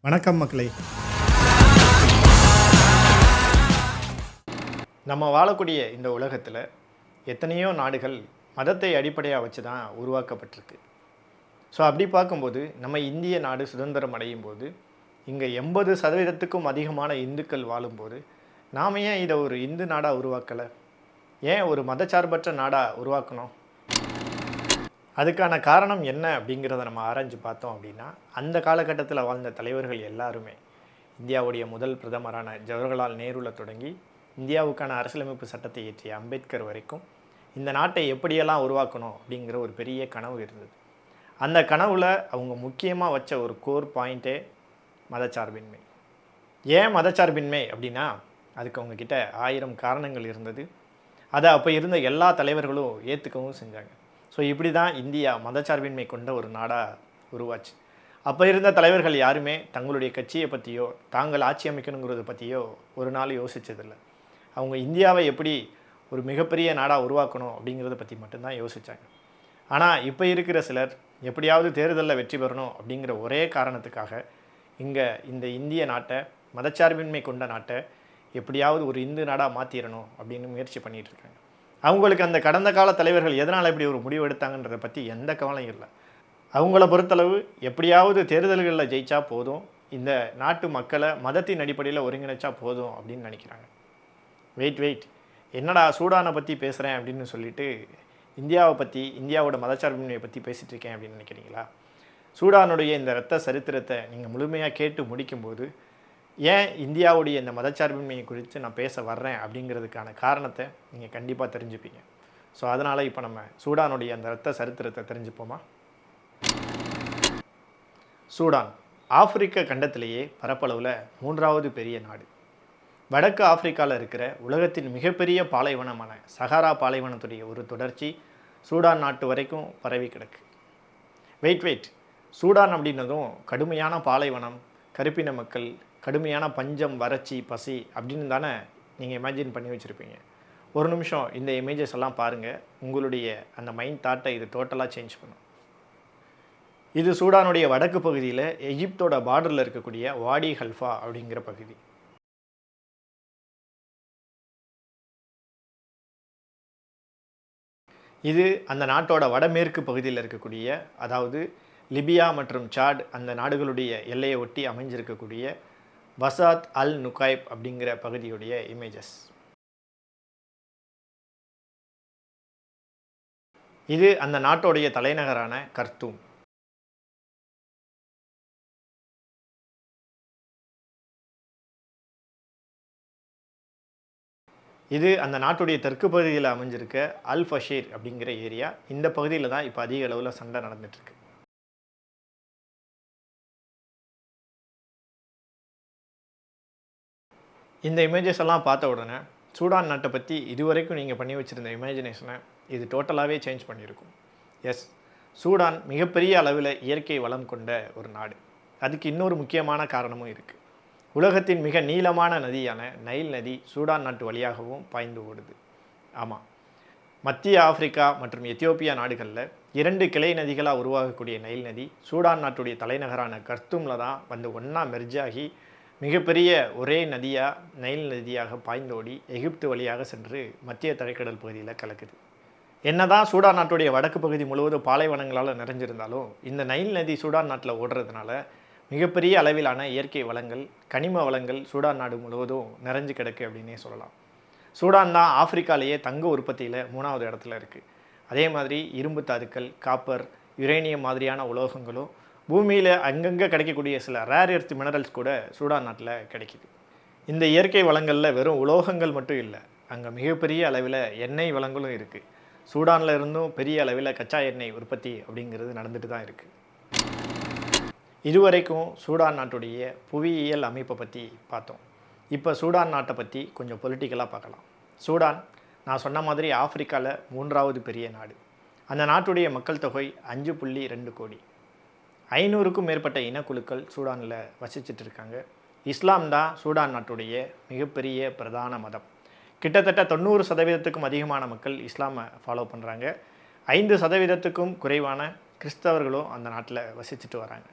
வணக்கம் மக்களே. நம்ம வாழக்கூடிய இந்த உலகத்தில் எத்தனையோ நாடுகள் மதத்தை அடிப்படையாக வச்சு தான் உருவாக்கப்பட்டிருக்கு. ஸோ அப்படி பார்க்கும்போது நம்ம இந்திய நாடு சுதந்திரம் அடையும் போது இங்கே 80% அதிகமான இந்துக்கள் வாழும்போது நாம் ஏன் இதை ஒரு இந்து நாடாக உருவாக்கலை? ஏன் ஒரு மதச்சார்பற்ற நாடாக உருவாக்கணும்? அதுக்கான காரணம் என்ன அப்படிங்கிறத நம்ம ஆராய்ஞ்சு பார்த்தோம் அப்படின்னா, அந்த காலகட்டத்தில் வாழ்ந்த தலைவர்கள் எல்லாருமே இந்தியாவுடைய முதல் பிரதமரான ஜவஹர்லால் நேருவில் தொடங்கி இந்தியாவுக்கான அரசியலமைப்பு சட்டத்தை இயற்றிய அம்பேத்கர் வரைக்கும் இந்த நாட்டை எப்படியெல்லாம் உருவாக்கணும் அப்படிங்கிற ஒரு பெரிய கனவு இருந்தது. அந்த கனவில் அவங்க முக்கியமாக வச்ச ஒரு கோர் பாயிண்ட்டே மதச்சார்பின்மை. ஏன் மதச்சார்பின்மை அப்படின்னா, அதுக்கு அவங்கக்கிட்ட 1000 காரணங்கள் இருந்தது. அதை அப்போ இருந்த எல்லா தலைவர்களும் ஏற்றுக்கவும் செஞ்சாங்க. ஸோ இப்படி தான் இந்தியா மதச்சார்பின்மை கொண்ட ஒரு நாடாக உருவாச்சு. அப்போ இருந்த தலைவர்கள் யாருமே தங்களுடைய கட்சியை பற்றியோ தாங்கள் ஆட்சி அமைக்கணுங்கிறத பற்றியோ ஒரு நாள் யோசித்ததில்லை. அவங்க இந்தியாவை எப்படி ஒரு மிகப்பெரிய நாடாக உருவாக்கணும் அப்படிங்கிறத பற்றி மட்டும்தான் யோசித்தாங்க. ஆனால் இப்போ இருக்கிற சிலர் எப்படியாவது தேர்தலில் வெற்றி பெறணும் அப்படிங்கிற ஒரே காரணத்துக்காக இங்கே இந்த இந்திய நாட்டை, மதச்சார்பின்மை கொண்ட நாட்டை எப்படியாவது ஒரு இந்து நாடாக மாற்றிடணும் அப்படின்னு முயற்சி பண்ணிகிட்டு இருக்காங்க. அவங்களுக்கு அந்த கடந்த கால தலைவர்கள் எதனால் இப்படி ஒரு முடிவு எடுத்தாங்கன்றதை பற்றி எந்த கவலையும் இல்லை. அவங்கள பொறுத்தளவு எப்படியாவது தேர்தல்களில் ஜெயிச்சா போதும், இந்த நாட்டு மக்களை மதத்தின் அடிப்படையில் ஒருங்கிணைச்சா போதும் அப்படின்னு நினைக்கிறாங்க. வெயிட் என்னடா சூடானை பற்றி பேசுகிறேன் அப்படின்னு சொல்லிட்டு இந்தியாவை பற்றி, இந்தியாவோட மதச்சார்பின்மையை பற்றி பேசிகிட்டு இருக்கேன் அப்படின்னு நினைக்கிறீங்களா? சூடானுடைய இந்த இரத்த சரித்திரத்தை நீங்கள் முழுமையாக கேட்டு முடிக்கும்போது ஏன் இந்தியாவுடைய இந்த மதச்சார்பின்மையை குறித்து நான் பேச வர்றேன் அப்படிங்கிறதுக்கான காரணத்தை நீங்கள் கண்டிப்பாக தெரிஞ்சுப்பீங்க. ஸோ அதனால் இப்போ நம்ம சூடானுடைய அந்த இரத்த சரித்திரத்தை தெரிஞ்சுப்போமா? சூடான் ஆப்பிரிக்க கண்டத்திலேயே பரப்பளவில் 3வது பெரிய நாடு. வடக்கு ஆப்பிரிக்காவில் இருக்கிற உலகத்தின் மிகப்பெரிய பாலைவனமான சஹாரா பாலைவனத்துடைய ஒரு தொடர்ச்சி சூடான் நாட்டு வரைக்கும் பரவி கிடக்கு. வெயிட் சூடான் அப்படின்னதும் கடுமையான பாலைவனம், கருப்பின மக்கள், கடுமையான பஞ்சம், வறட்சி, பசி அப்படின்னு தானே நீங்கள் இமேஜின் பண்ணி வச்சுருப்பீங்க. ஒரு நிமிஷம் இந்த இமேஜஸ் எல்லாம் பாருங்கள். உங்களுடைய அந்த மைண்ட் தாட்டை இது டோட்டலாக சேஞ்ச் பண்ணும். இது சூடானுடைய வடக்கு பகுதியில் எகிப்தோட பார்டரில் இருக்கக்கூடிய வாடி ஹல்ஃபா அப்படிங்கிற பகுதி. இது அந்த நாட்டோட வடமேற்கு பகுதியில் இருக்கக்கூடிய, அதாவது லிபியா மற்றும் சாட் அந்த நாடுகளுடைய எல்லையை ஒட்டி அமைஞ்சிருக்கக்கூடிய வசாத் அல் நுகைப் அப்படிங்கிற பகுதியுடைய இமேஜஸ். இது அந்த நாட்டோடைய தலைநகரான கர்த்தூம். இது அந்த நாட்டுடைய தெற்கு பகுதியில் அமைஞ்சிருக்க அல் ஃபஷீர் அப்படிங்கிற ஏரியா. இந்த பகுதியில் தான் இப்போ அதிக அளவில் சண்டை நடந்துட்டுருக்கு. இந்த இமேஜஸ் எல்லாம் பார்த்த உடனே சூடான் நாட்டை பற்றி இதுவரைக்கும் நீங்கள் பண்ணி வச்சுருந்த இமேஜினேஷனை இது டோட்டலாகவே சேஞ்ச் பண்ணியிருக்கும். எஸ், சூடான் மிகப்பெரிய அளவில் இயற்கை வளம் கொண்ட ஒரு நாடு. அதுக்கு இன்னொரு முக்கியமான காரணமும் இருக்குது. உலகத்தின் மிக நீளமான நதியான நைல் நதி சூடான் நாட்டு வழியாகவும் பாய்ந்து ஓடுது. ஆமாம், மத்திய ஆப்பிரிக்கா மற்றும் எத்தியோப்பியா நாடுகளில் 2 கிளை நதிகளாக உருவாகக்கூடிய நைல் நதி சூடான் நாட்டுடைய தலைநகரான கர்த்தூமில் தான் வந்து ஒன்றா மெர்ஜாகி மிகப்பெரிய ஒரே நதியாக, நைல் நதியாக பாய்ந்தோடி எகிப்து வழியாக சென்று மத்திய தரைக்கடல் பகுதியில் கலக்குது. என்னதான் சூடான் நாட்டுடைய வடக்கு பகுதி முழுவதும் பாலைவனங்களால் நிறைஞ்சிருந்தாலும் இந்த நைல் நதி சூடான் நாட்டில் ஓடுறதுனால மிகப்பெரிய அளவிலான இயற்கை வளங்கள், கனிம வளங்கள் சூடான் நாடு முழுவதும் நிறைஞ்சு கிடக்கு அப்படின்னே சொல்லலாம். சூடான் தான் ஆப்பிரிக்காலேயே தங்க உற்பத்தியில் 3வது இடத்துல இருக்குது. அதே மாதிரி இரும்பு தாதுக்கள், காப்பர், யுரேனியம் மாதிரியான உலோகங்களும் பூமியில் அங்கங்கே கிடைக்கக்கூடிய சில ரேர் எர்த் மினரல்ஸ் கூட சூடான் நாட்டில் கிடைக்கிது. இந்த இயற்கை வளங்களில் வெறும் உலோகங்கள் மட்டும் இல்லை, அங்கே மிகப்பெரிய அளவில் எண்ணெய் வளங்களும் இருக்குது. சூடானில் இருந்தும் பெரிய அளவில் கச்சா எண்ணெய் உற்பத்தி அப்படிங்கிறது நடந்துட்டு தான் இருக்குது. இதுவரைக்கும் சூடான் நாட்டுடைய புவியியல் அமைப்பை பற்றி பார்த்தோம். இப்போ சூடான் நாட்டை பற்றி கொஞ்சம் பொலிட்டிக்கலாக பார்க்கலாம். சூடான் நான் சொன்ன மாதிரி ஆப்பிரிக்காவில் 3வது பெரிய நாடு. அந்த நாட்டுடைய மக்கள் தொகை 5.2 கோடி. 500க்கும் மேற்பட்ட இனக்குழுக்கள் சூடானில் வசிச்சுட்டு இருக்காங்க. இஸ்லாம் தான் சூடான் நாட்டுடைய மிகப்பெரிய பிரதான மதம். கிட்டத்தட்ட 90% அதிகமான மக்கள் இஸ்லாமை ஃபாலோ பண்ணுறாங்க. 5% குறைவான கிறிஸ்தவர்களும் அந்த நாட்டில் வசிச்சுட்டு வராங்க.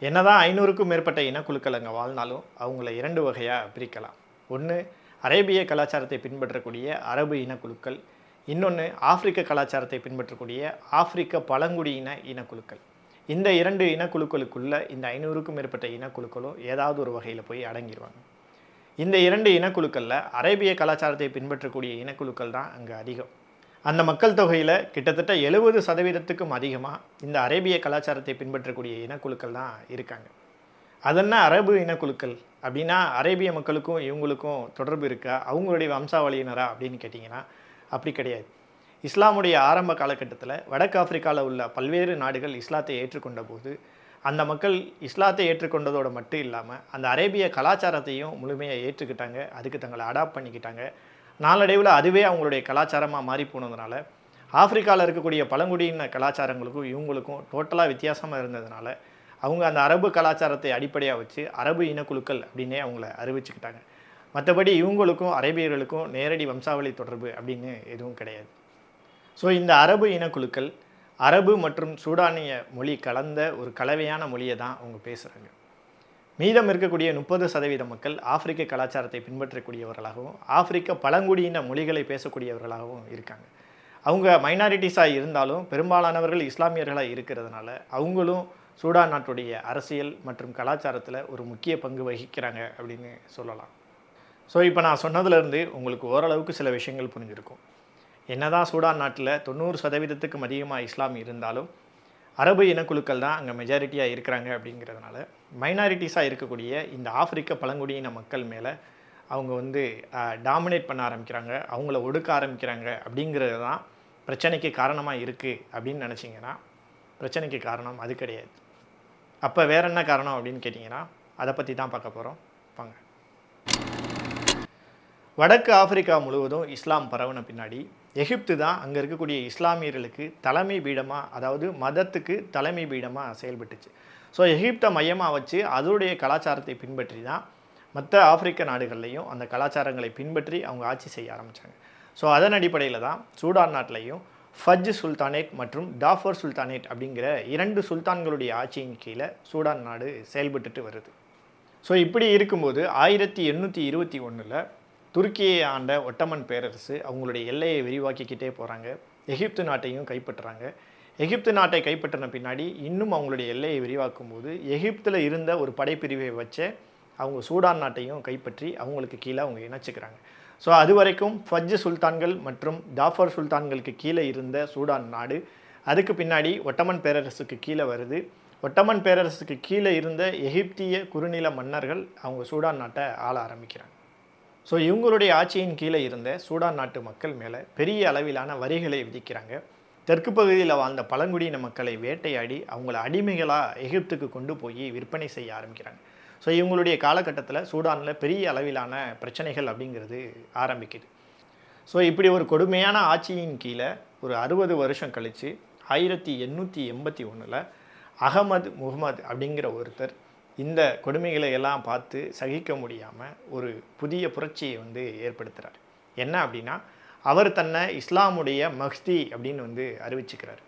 என்னதான் 500க்கும் மேற்பட்ட இனக்குழுக்கள் அங்கே வாழ்ந்தாலும் அவங்கள 2 வகையாக பிரிக்கலாம். ஒன்று அரேபிய கலாச்சாரத்தை பின்பற்றக்கூடிய அரபு இனக்குழுக்கள், இன்னொன்று ஆப்பிரிக்க கலாச்சாரத்தை பின்பற்றக்கூடிய ஆப்பிரிக்க பழங்குடியின இனக்குழுக்கள். இந்த 2 இனக்குழுக்களுக்குள்ள இந்த 500க்கும் மேற்பட்ட இனக்குழுக்களும் ஏதாவது ஒரு வகையில் போய் அடங்கிடுவாங்க. இந்த 2 இனக்குழுக்களில் அரேபிய கலாச்சாரத்தை பின்பற்றக்கூடிய இனக்குழுக்கள் தான் அங்கே அதிகம். அந்த மக்கள் தொகையில் கிட்டத்தட்ட 70% அதிகமாக இந்த அரேபிய கலாச்சாரத்தை பின்பற்றக்கூடிய இனக்குழுக்கள் தான் இருக்காங்க. அதென்ன அரபு இனக்குழுக்கள் அப்படின்னா அரேபிய மக்களுக்கும் இவங்களுக்கும் தொடர்பு இருக்கா, அவங்களுடைய வம்சாவளியினரா அப்படின்னு கேட்டிங்கன்னா அப்படி கிடையாது. இஸ்லாமுடைய ஆரம்ப காலகட்டத்தில் வடக்கு ஆப்பிரிக்காவில் உள்ள பல்வேறு நாடுகள் இஸ்லாத்தை ஏற்றுக்கொண்ட போது அந்த மக்கள் இஸ்லாத்தை ஏற்றுக்கொண்டதோடு மட்டும் இல்லாமல் அந்த அரேபிய கலாச்சாரத்தையும் முழுமையாக ஏற்றுக்கிட்டாங்க, அதுக்கு தங்களை அடாப்ட் பண்ணிக்கிட்டாங்க. நாளடைவில் அதுவே அவங்களுடைய கலாச்சாரமாக மாறி போனதுனால ஆப்பிரிக்காவில் இருக்கக்கூடிய பழங்குடியின கலாச்சாரங்களுக்கும் இவங்களுக்கும் டோட்டலாக வித்தியாசமாக இருந்ததுனால அவங்க அந்த அரபு கலாச்சாரத்தை அடிப்படையாக வச்சு அரபு இனக்குழுக்கள் அப்படின்னே அவங்கள அறிவிச்சுக்கிட்டாங்க. மற்றபடி இவங்களுக்கும் அரேபியர்களுக்கும் நேரடி வம்சாவளி தொடர்பு அப்படின்னு எதுவும் கிடையாது. ஸோ இந்த அரபு இனக்குழுக்கள் அரபு மற்றும் சூடானிய மொழி கலந்த ஒரு கலவையான மொழியை தான் அவங்க பேசுகிறாங்க. மீதம் இருக்கக்கூடிய 30% மக்கள் ஆப்பிரிக்க கலாச்சாரத்தை பின்பற்றக்கூடியவர்களாகவும் ஆப்பிரிக்க பழங்குடியின மொழிகளை பேசக்கூடியவர்களாகவும் இருக்காங்க. அவங்க மைனாரிட்டிஸாக இருந்தாலும் பெரும்பாலானவர்கள் இஸ்லாமியர்களாக இருக்கிறதுனால அவங்களும் சூடான் நாட்டுடைய அரசியல் மற்றும் கலாச்சாரத்தில் ஒரு முக்கிய பங்கு வகிக்கிறாங்க அப்படின்னு சொல்லலாம். ஸோ இப்போ நான் சொன்னதுலேருந்து உங்களுக்கு ஓரளவுக்கு சில விஷயங்கள் புரிஞ்சிருக்கும். என்னதான் சூடான் நாட்டில் 90%க்கும் அதிகமாக இஸ்லாம் இருந்தாலும் அரபு இனக்குழுக்கள் தான் அங்கே மெஜாரிட்டியாக இருக்கிறாங்க அப்படிங்கிறதுனால மைனாரிட்டிஸாக இருக்கக்கூடிய இந்த ஆப்பிரிக்க பழங்குடியின மக்கள் மேலே அவங்க டாமினேட் பண்ண ஆரம்பிக்கிறாங்க, அவங்கள ஒடுக்க ஆரம்பிக்கிறாங்க அப்படிங்கிறது தான் பிரச்சனைக்கு காரணமாக இருக்குது அப்படின்னு நினச்சிங்கன்னா பிரச்சனைக்கு காரணம் அது கிடையாது. அப்போ வேற என்ன காரணம் அப்படின்னு கேட்டிங்கன்னா அதை பற்றி தான் பார்க்க போகிறோம். வாங்க. வடக்கு ஆப்பிரிக்கா முழுவதும் இஸ்லாம் பரவின பின்னாடி எகிப்து தான் அங்கே இருக்கக்கூடிய இஸ்லாமியர்களுக்கு தலைமை பீடமாக, அதாவது மதத்துக்கு தலைமை பீடமாக செயல்பட்டுச்சு. ஸோ எகிப்தை மையமாக வச்சு அதோடைய கலாச்சாரத்தை பின்பற்றி தான் மற்ற ஆப்பிரிக்க நாடுகள்லையும் அந்த கலாச்சாரங்களை பின்பற்றி அவங்க ஆட்சி செய்ய ஆரம்பித்தாங்க. ஸோ அதன் அடிப்படையில் தான் சூடான் நாட்டிலையும் ஃபஜ் சுல்தானேட் மற்றும் டாஃபர் சுல்தானேட் அப்படிங்கிற 2 சுல்தான்களுடைய ஆட்சியின் கீழே சூடான் நாடு செயல்பட்டுட்டு வருது. ஸோ இப்படி இருக்கும்போது 1821 துருக்கியை ஆண்ட ஒட்டமன் பேரரசு அவங்களுடைய எல்லையை விரிவாக்கிக்கிட்டே போகிறாங்க. எகிப்து நாட்டையும் கைப்பற்றுறாங்க. எகிப்து நாட்டை கைப்பற்றின பின்னாடி இன்னும் அவங்களுடைய எல்லையை விரிவாக்கும் போது எகிப்தில் இருந்த ஒரு படைப்பிரிவை வச்சு அவங்க சூடான் நாட்டையும் கைப்பற்றி அவங்களுக்கு கீழே அவங்க இணைச்சிக்கிறாங்க. ஸோ அது வரைக்கும் ஃபஜ் சுல்தான்கள் மற்றும் டாஃபர் சுல்தான்களுக்கு கீழே இருந்த சூடான் நாடு அதுக்கு பின்னாடி ஒட்டமன் பேரரசுக்கு கீழே வருது. ஒட்டமன் பேரரசுக்கு கீழே இருந்த எகிப்திய குறுநில மன்னர்கள் அவங்க சூடான் நாட்டை ஆள ஆரம்பிக்கிறாங்க. ஸோ இவங்களுடைய ஆட்சியின் கீழே இருந்த சூடான் நாட்டு மக்கள் மேலே பெரிய அளவிலான வரிகளை விதிக்கிறாங்க. தெற்கு பகுதியில் வாழ்ந்த பழங்குடியின மக்களை வேட்டையாடி அவங்கள அடிமைகளாக எகிப்துக்கு கொண்டு போய் விற்பனை செய்ய ஆரம்பிக்கிறாங்க. ஸோ இவங்களுடைய காலகட்டத்தில் சூடானில் பெரிய அளவிலான பிரச்சனைகள் அப்படிங்கிறது ஆரம்பிக்குது. ஸோ இப்படி ஒரு கொடுமையான ஆட்சியின் கீழே ஒரு 60 வருஷம் கழித்து 1881 அகமது முகமது அப்படிங்கிற ஒருத்தர் இந்த கொடுமைகளை எல்லாம் பார்த்து சகிக்க முடியாமல் ஒரு புதிய புரட்சியை ஏற்படுத்துகிறார். என்ன அப்படின்னா அவர் தன்னை இஸ்லாமுடைய மஹ்தி அப்படின்னு அறிவிச்சுக்கிறார்.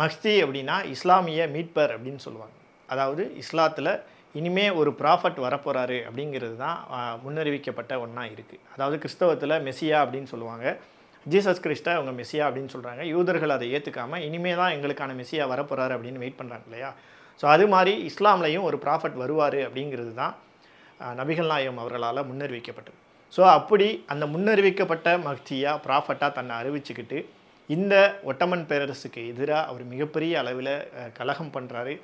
மஹ்தி அப்படின்னா இஸ்லாமிய மீட்பர் அப்படின்னு சொல்லுவாங்க. அதாவது இஸ்லாத்தில் இனிமே ஒரு ப்ராஃபட் வரப்போகிறாரு அப்படிங்கிறது தான் முன்னறிவிக்கப்பட்ட ஒன்றா இருக்குது. அதாவது கிறிஸ்தவத்தில் மெசியா அப்படின்னு சொல்லுவாங்க. ஜீசஸ் கிறிஸ்ட அவங்க மெசியா அப்படின்னு சொல்கிறாங்க. யூதர்கள் அதை ஏற்றுக்காமல் இனிமே தான் எங்களுக்கான மெசியா வரப்போகிறாரு அப்படின்னு வெயிட் பண்ணுறாங்க இல்லையா. ஸோ அது மாதிரி இஸ்லாம்லையும் ஒரு ப்ராஃபட் வருவார் அப்படிங்கிறது தான் நபிகள் நாயகம் அவர்களால் முன்னறிவிக்கப்பட்டது. ஸோ அப்படி அந்த முன்னறிவிக்கப்பட்ட மஹ்தியா ப்ராஃபட்டாக தன்னை அறிவிச்சுக்கிட்டு இந்த ஒட்டமன் பேரரசுக்கு எதிராக அவர் மிகப்பெரிய அளவில் கலகம் பண்ணுறாரு.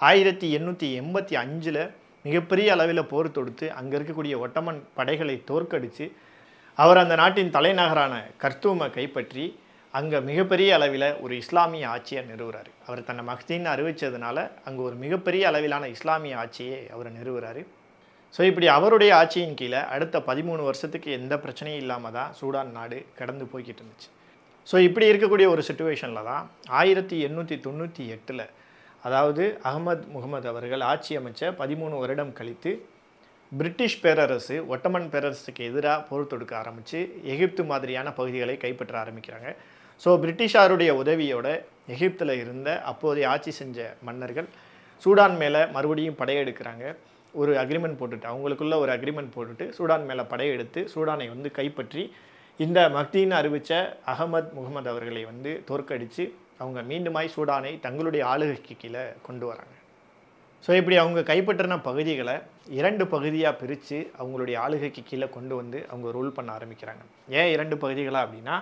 1885 மிகப்பெரிய அளவில் போர் தொடுத்து அங்கே இருக்கக்கூடிய ஒட்டமன் படைகளை தோற்கடித்து அவர் அந்த நாட்டின் தலைநகரான கர்த்தூமை கைப்பற்றி அங்கே மிகப்பெரிய அளவில் ஒரு இஸ்லாமிய ஆட்சியை நிறுவுறாரு. அவர் தன்னை மஹ்தின்னு அறிவித்ததுனால அங்கே ஒரு மிகப்பெரிய அளவிலான இஸ்லாமிய ஆட்சியை அவர் நிறுவுறாரு. ஸோ இப்படி அவருடைய ஆட்சியின் கீழே அடுத்த 13 வருஷத்துக்கு எந்த பிரச்சனையும் இல்லாமல் தான் சூடான் நாடு கடந்து போய்கிட்டு இருந்துச்சு. ஸோ இப்படி இருக்கக்கூடிய ஒரு சுச்சுவேஷனில் தான் 1898 அதாவது அகமது முகமது அவர்கள் ஆட்சி அமைச்ச 13 வருடம் கழித்து பிரிட்டிஷ் பேரரசு ஒட்டமன் பேரரசுக்கு எதிராக போர் தொடுக்க ஆரம்பித்து எகிப்து மாதிரியான பகுதிகளை கைப்பற்ற ஆரம்பிக்கிறாங்க. ஸோ பிரிட்டிஷாருடைய உதவியோட எகிப்தில் இருந்த அப்போதைய ஆட்சி செஞ்ச மன்னர்கள் சூடான் மேலே மறுபடியும் படையெடுக்கிறாங்க. ஒரு அக்ரிமெண்ட் போட்டுட்டு, அவங்களுக்குள்ள ஒரு அக்ரிமெண்ட் போட்டுட்டு சூடான் மேலே படையெடுத்து சூடானை வந்து கைப்பற்றி இந்த மஹ்தின்னு அறிவித்த அகமது முகமது அவர்களை வந்து தோற்கடித்து அவங்க மீண்டுமாய் சூடானை தங்களுடைய ஆளுகைக்கு கீழே கொண்டு வராங்க. ஸோ இப்படி அவங்க கைப்பற்றின பகுதிகளை 2 பகுதியாக பிரித்து அவங்களுடைய ஆளுகைக்கு கீழே கொண்டு வந்து அவங்க ரூல் பண்ண ஆரம்பிக்கிறாங்க. ஏன் 2 பகுதிகளாக அப்படின்னா,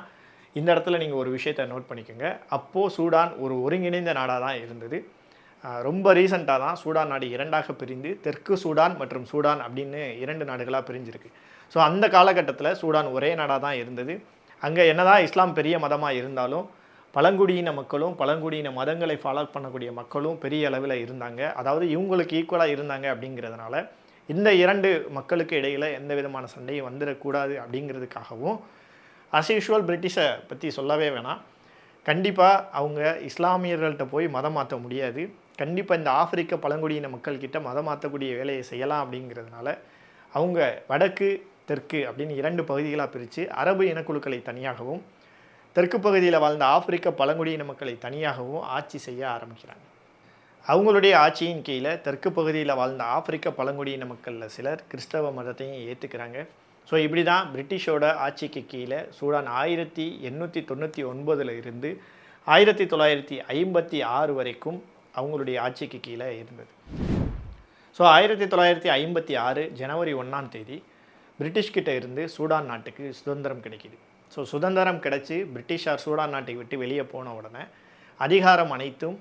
இந்த இடத்துல நீங்கள் ஒரு விஷயத்தை நோட் பண்ணிக்கோங்க. அப்போது சூடான் ஒரு ஒருங்கிணைந்த நாடாக தான் இருந்தது. ரொம்ப ரீசெண்டாக தான் சூடான் நாடு 2ஆக பிரிந்து தெற்கு சூடான் மற்றும் சூடான் அப்படின்னு 2 நாடுகளாக பிரிஞ்சிருக்கு. ஸோ அந்த காலகட்டத்தில் சூடான் ஒரே நாடாக தான் இருந்தது. அங்கே என்னதான் இஸ்லாம் பெரிய மதமாக இருந்தாலும் பழங்குடியின மக்களும் பழங்குடியின மதங்களை ஃபாலோ பண்ணக்கூடிய மக்களும் பெரிய அளவில் இருந்தாங்க. அதாவது இவங்களுக்கு ஈக்குவலாக இருந்தாங்க. அப்படிங்கிறதுனால இந்த 2 மக்களுக்கு இடையில் எந்த விதமான சண்டையும் வந்துடக்கூடாது அப்படிங்கிறதுக்காகவும், அஸ் யூஷுவல் பிரிட்டிஷை பற்றி சொல்லவே வேணாம். கண்டிப்பாக அவங்க இஸ்லாமியர்கள்ட்ட போய் மதம் மாற்ற முடியாது. கண்டிப்பாக இந்த ஆப்பிரிக்க பழங்குடியின மக்கள்கிட்ட மதம் மாற்றக்கூடிய வேலையை செய்யலாம். அப்படிங்கிறதுனால அவங்க வடக்கு தெற்கு அப்படின்னு 2 பகுதிகளாக பிரித்து அரபு இனக்குழுக்களை தனியாகவும் தெற்கு பகுதியில் வாழ்ந்த ஆப்பிரிக்க பழங்குடியின மக்களை தனியாகவும் ஆட்சி செய்ய ஆரம்பிக்கிறாங்க. அவங்களுடைய ஆட்சியின் கீழே தெற்கு பகுதியில் வாழ்ந்த ஆப்பிரிக்க பழங்குடியின மக்களில் சிலர் கிறிஸ்தவ மதத்தையும் ஏற்றுக்கிறாங்க. ஸோ இப்படி தான் பிரிட்டிஷோட ஆட்சிக்கு கீழே சூடான் 1899 இருந்து 1956 வரைக்கும் அவங்களுடைய ஆட்சிக்கு கீழே இருந்தது. ஸோ 1956 ஜனவரி 1ஆம் தேதி பிரிட்டிஷ்கிட்ட இருந்து சூடான் நாட்டுக்கு சுதந்திரம் கிடைக்கிது. ஸோ சுதந்திரம் கிடச்சி பிரிட்டிஷார் சூடான் நாட்டை விட்டு வெளியே போன உடனே அதிகாரம் அனைத்தும்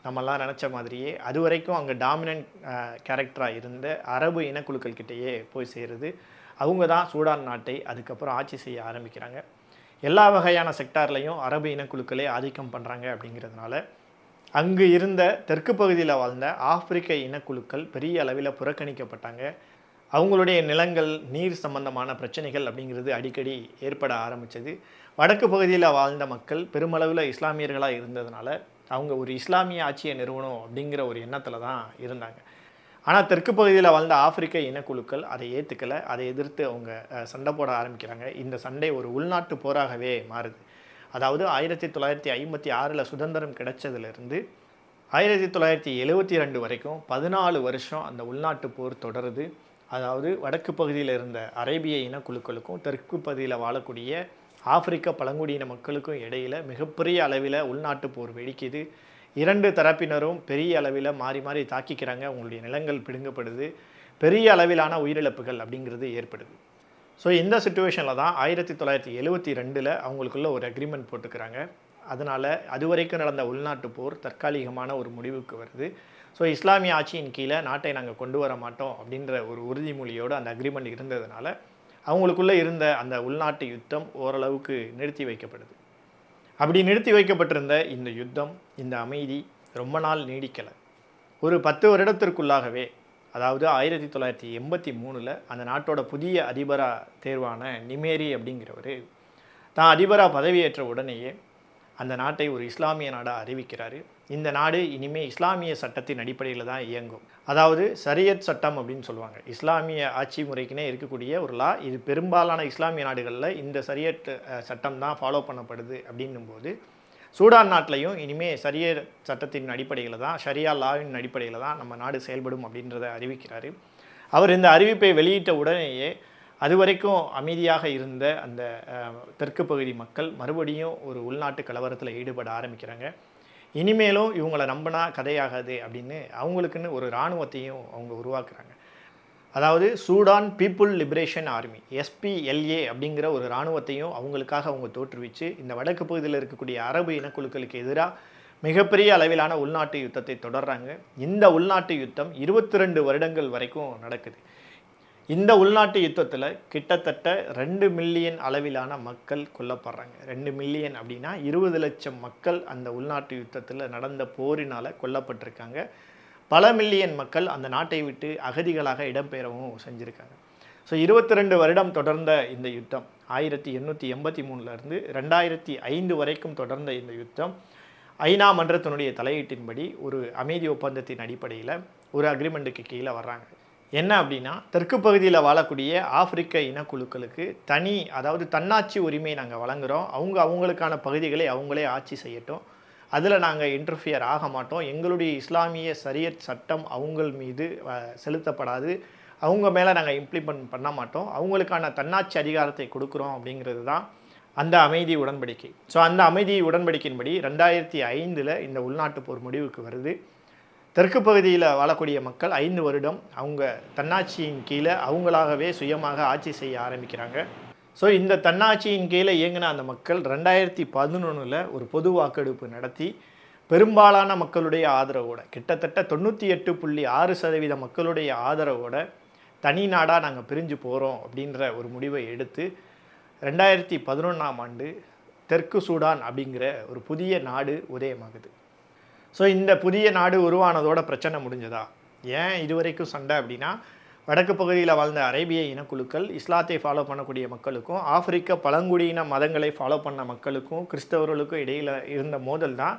நம்மெல்லாம் நினச்ச மாதிரியே அது வரைக்கும் அங்கே டாமினன்ட் கேரக்டராக இருந்த அரபு இனக்குழுக்கள்கிட்டேயே போய் சேருது. அவங்க தான் சூடான் நாட்டை அதுக்கப்புறம் ஆட்சி செய்ய ஆரம்பிக்கிறாங்க. எல்லா வகையான செக்டார்லையும் அரபு இனக்குழுக்களே ஆதிக்கம் பண்ணுறாங்க. அப்படிங்கிறதுனால அங்கு இருந்த தெற்கு பகுதியில் வாழ்ந்த ஆப்பிரிக்க இனக்குழுக்கள் பெரிய அளவில் புறக்கணிக்கப்பட்டாங்க. அவங்களுடைய நிலங்கள் நீர் சம்பந்தமான பிரச்சனைகள் அப்படிங்கிறது அடிக்கடி ஏற்பட ஆரம்பித்தது. வடக்கு பகுதியில் வாழ்ந்த மக்கள் பெருமளவில் இஸ்லாமியர்களாக இருந்ததுனால அவங்க ஒரு இஸ்லாமிய ஆட்சியை நிறுவனம் அப்படிங்கிற ஒரு எண்ணத்தில் தான் இருந்தாங்க. ஆனால் தெற்கு பகுதியில் வாழ்ந்த ஆப்பிரிக்க இனக்குழுக்கள் அதை ஏற்றுக்கலை. அதை எதிர்த்து அவங்க சண்டை போட ஆரம்பிக்கிறாங்க. இந்த சண்டை ஒரு உள்நாட்டு போராகவே மாறுது. அதாவது 1956 சுதந்திரம் கிடைச்சதுலேருந்து 1972 வரைக்கும் 14 வருஷம் அந்த உள்நாட்டு போர் தொடருது. அதாவது வடக்கு பகுதியில் இருந்த அரேபிய இனக்குழுக்களுக்கும் தெற்கு பகுதியில் வாழக்கூடிய ஆப்பிரிக்க பழங்குடியின மக்களுக்கும் இடையில் மிகப்பெரிய அளவில் உள்நாட்டு போர் வெடிக்குது. 2 தரப்பினரும் பெரிய அளவில் மாறி மாறி தாக்கிக்கிறாங்க. அவங்களுடைய நிலங்கள் பிடுங்கப்படுது. பெரிய அளவிலான உயிரிழப்புகள் அப்படிங்கிறது ஏற்படுது. ஸோ இந்த சுச்சுவேஷனில் தான் 1972 அவங்களுக்குள்ள ஒரு அக்ரிமெண்ட் போட்டுக்கிறாங்க. அதனால் அது வரைக்கும் நடந்த உள்நாட்டு போர் தற்காலிகமான ஒரு முடிவுக்கு வருது. ஸோ இஸ்லாமிய ஆட்சியின் கீழே நாட்டை நாங்கள் கொண்டு வர மாட்டோம் அப்படின்ற ஒரு உறுதிமொழியோடு அந்த அக்ரிமெண்ட் இருந்ததுனால அவங்களுக்குள்ளே இருந்த அந்த உள்நாட்டு யுத்தம் ஓரளவுக்கு நிறுத்தி வைக்கப்படுது. அப்படி நிறுத்தி வைக்கப்பட்டிருந்த இந்த யுத்தம், இந்த அமைதி ரொம்ப நாள் நீடிக்கலை. ஒரு 10 வருடத்திற்குள்ளாகவே, அதாவது 1983 அந்த நாட்டோட புதிய அதிபராக தேர்வான நிமேரி அப்படிங்கிறவர் தான் அதிபராக பதவியேற்ற உடனேயே அந்த நாட்டை ஒரு இஸ்லாமிய நாடாக அறிவிக்கிறாரு. இந்த நாடு இனிமேல் இஸ்லாமிய சட்டத்தின் அடிப்படையில் தான் இயங்கும். அதாவது சரியத் சட்டம் அப்படின்னு சொல்லுவாங்க. இஸ்லாமிய ஆட்சி முறைக்குனே இருக்கக்கூடிய ஒரு லா. இது பெரும்பாலான இஸ்லாமிய நாடுகளில் இந்த சரியத் சட்டம் தான் ஃபாலோ பண்ணப்படுது. அப்படின்னும்போது சூடான் நாட்டிலையும் இனிமேல் சரியத் சட்டத்தின் அடிப்படையில் தான், ஷரியா லாவின் அடிப்படையில் தான் நம்ம நாடு செயல்படும் அப்படின்றத அறிவிக்கிறார். அவர் இந்த அறிவிப்பை வெளியிட்ட உடனேயே அது வரைக்கும் அமைதியாக இருந்த அந்த தெற்கு பகுதி மக்கள் மறுபடியும் ஒரு உள்நாட்டு கலவரத்தில் ஈடுபட ஆரம்பிக்கிறாங்க. இனிமேலும் இவங்களை நம்பினா கதையாகாது அப்படின்னு அவங்களுக்குன்னு ஒரு இராணுவத்தையும் அவங்க உருவாக்குறாங்க. அதாவது Sudan people liberation army, SPLA அப்படிங்கிற ஒரு இராணுவத்தையும் அவங்களுக்காக அவங்க தோற்றுவிச்சு இந்த வடக்கு பகுதியில் இருக்கக்கூடிய அரபு இனக்குழுக்களுக்கு எதிராக மிகப்பெரிய அளவிலான உள்நாட்டு யுத்தத்தை தொடர்றாங்க. இந்த உள்நாட்டு யுத்தம் 22 வருடங்கள் வரைக்கும் நடக்குது. இந்த உள்நாட்டு யுத்தத்தில் கிட்டத்தட்ட 2 மில்லியன் அளவிலான மக்கள் கொல்லப்படுறாங்க. 2 மில்லியன் அப்படின்னா 20 லட்சம் மக்கள் அந்த உள்நாட்டு யுத்தத்தில் நடந்த போரினால் கொல்லப்பட்டிருக்காங்க. பல மில்லியன் மக்கள் அந்த நாட்டை விட்டு அகதிகளாக இடம்பெயரவும் செஞ்சுருக்காங்க. ஸோ 22 வருடம் தொடர்ந்த இந்த யுத்தம் 1883 2005 வரைக்கும் தொடர்ந்த இந்த யுத்தம் ஐநா மன்றத்தினுடைய தலையீட்டின்படி ஒரு அமைதி ஒப்பந்தத்தின் அடிப்படையில் ஒரு அக்ரிமெண்ட்டுக்கு கீழே வர்றாங்க. என்ன அப்படின்னா, தெற்கு பகுதியில் வாழக்கூடிய ஆப்பிரிக்க இனக்குழுக்களுக்கு அதாவது தன்னாட்சி உரிமை நாங்கள் வழங்குகிறோம். அவங்களுக்கான பகுதிகளை அவங்களே ஆட்சி செய்யட்டும். அதில் நாங்கள் இன்டர்ஃபியர் ஆக மாட்டோம், எங்களுடைய இஸ்லாமிய ஷரியத் சட்டம் அவங்கள் மீது செலுத்தப்படாது, அவங்க மேலே நாங்கள் இம்ப்ளிமெண்ட் பண்ண மாட்டோம், அவங்களுக்கான தன்னாட்சி அதிகாரத்தை கொடுக்குறோம் அப்படிங்கிறது தான் அந்த அமைதி உடன்படிக்கை. ஸோ அந்த அமைதி உடன்படிக்கையின்படி 2005 இந்த உள்நாட்டு போர் முடிவுக்கு வருது. தெற்கு பகுதியில் வாழக்கூடிய மக்கள் 5 வருடம் அவங்க தன்னாட்சியின் கீழே அவங்களாகவே சுயமாக ஆட்சி செய்ய ஆரம்பிக்கிறாங்க. ஸோ இந்த தன்னாட்சியின் கீழே இயங்கின அந்த மக்கள் 2011 ஒரு பொது வாக்கெடுப்பு நடத்தி பெரும்பாலான மக்களுடைய ஆதரவோட, கிட்டத்தட்ட 98.6% மக்களுடைய ஆதரவோட தனி நாடாக நாங்கள் பிரிஞ்சு போகிறோம் அப்படின்ற ஒரு முடிவை எடுத்து 2011 தெற்கு சூடான் அப்படிங்கிற ஒரு புதிய நாடு உதயமாகுது. ஸோ இந்த புதிய நாடு உருவானதோட பிரச்சனை முடிஞ்சதா? ஏன் இதுவரைக்கும் சண்டை அப்படின்னா, வடக்கு பகுதியில் வாழ்ந்த அரேபிய இனக்குழுக்கள் இஸ்லாத்தை ஃபாலோ பண்ணக்கூடிய மக்களுக்கும் ஆப்பிரிக்க பழங்குடியின மதங்களை ஃபாலோ பண்ண மக்களுக்கும் கிறிஸ்தவர்களுக்கும் இடையில் இருந்த மோதல் தான்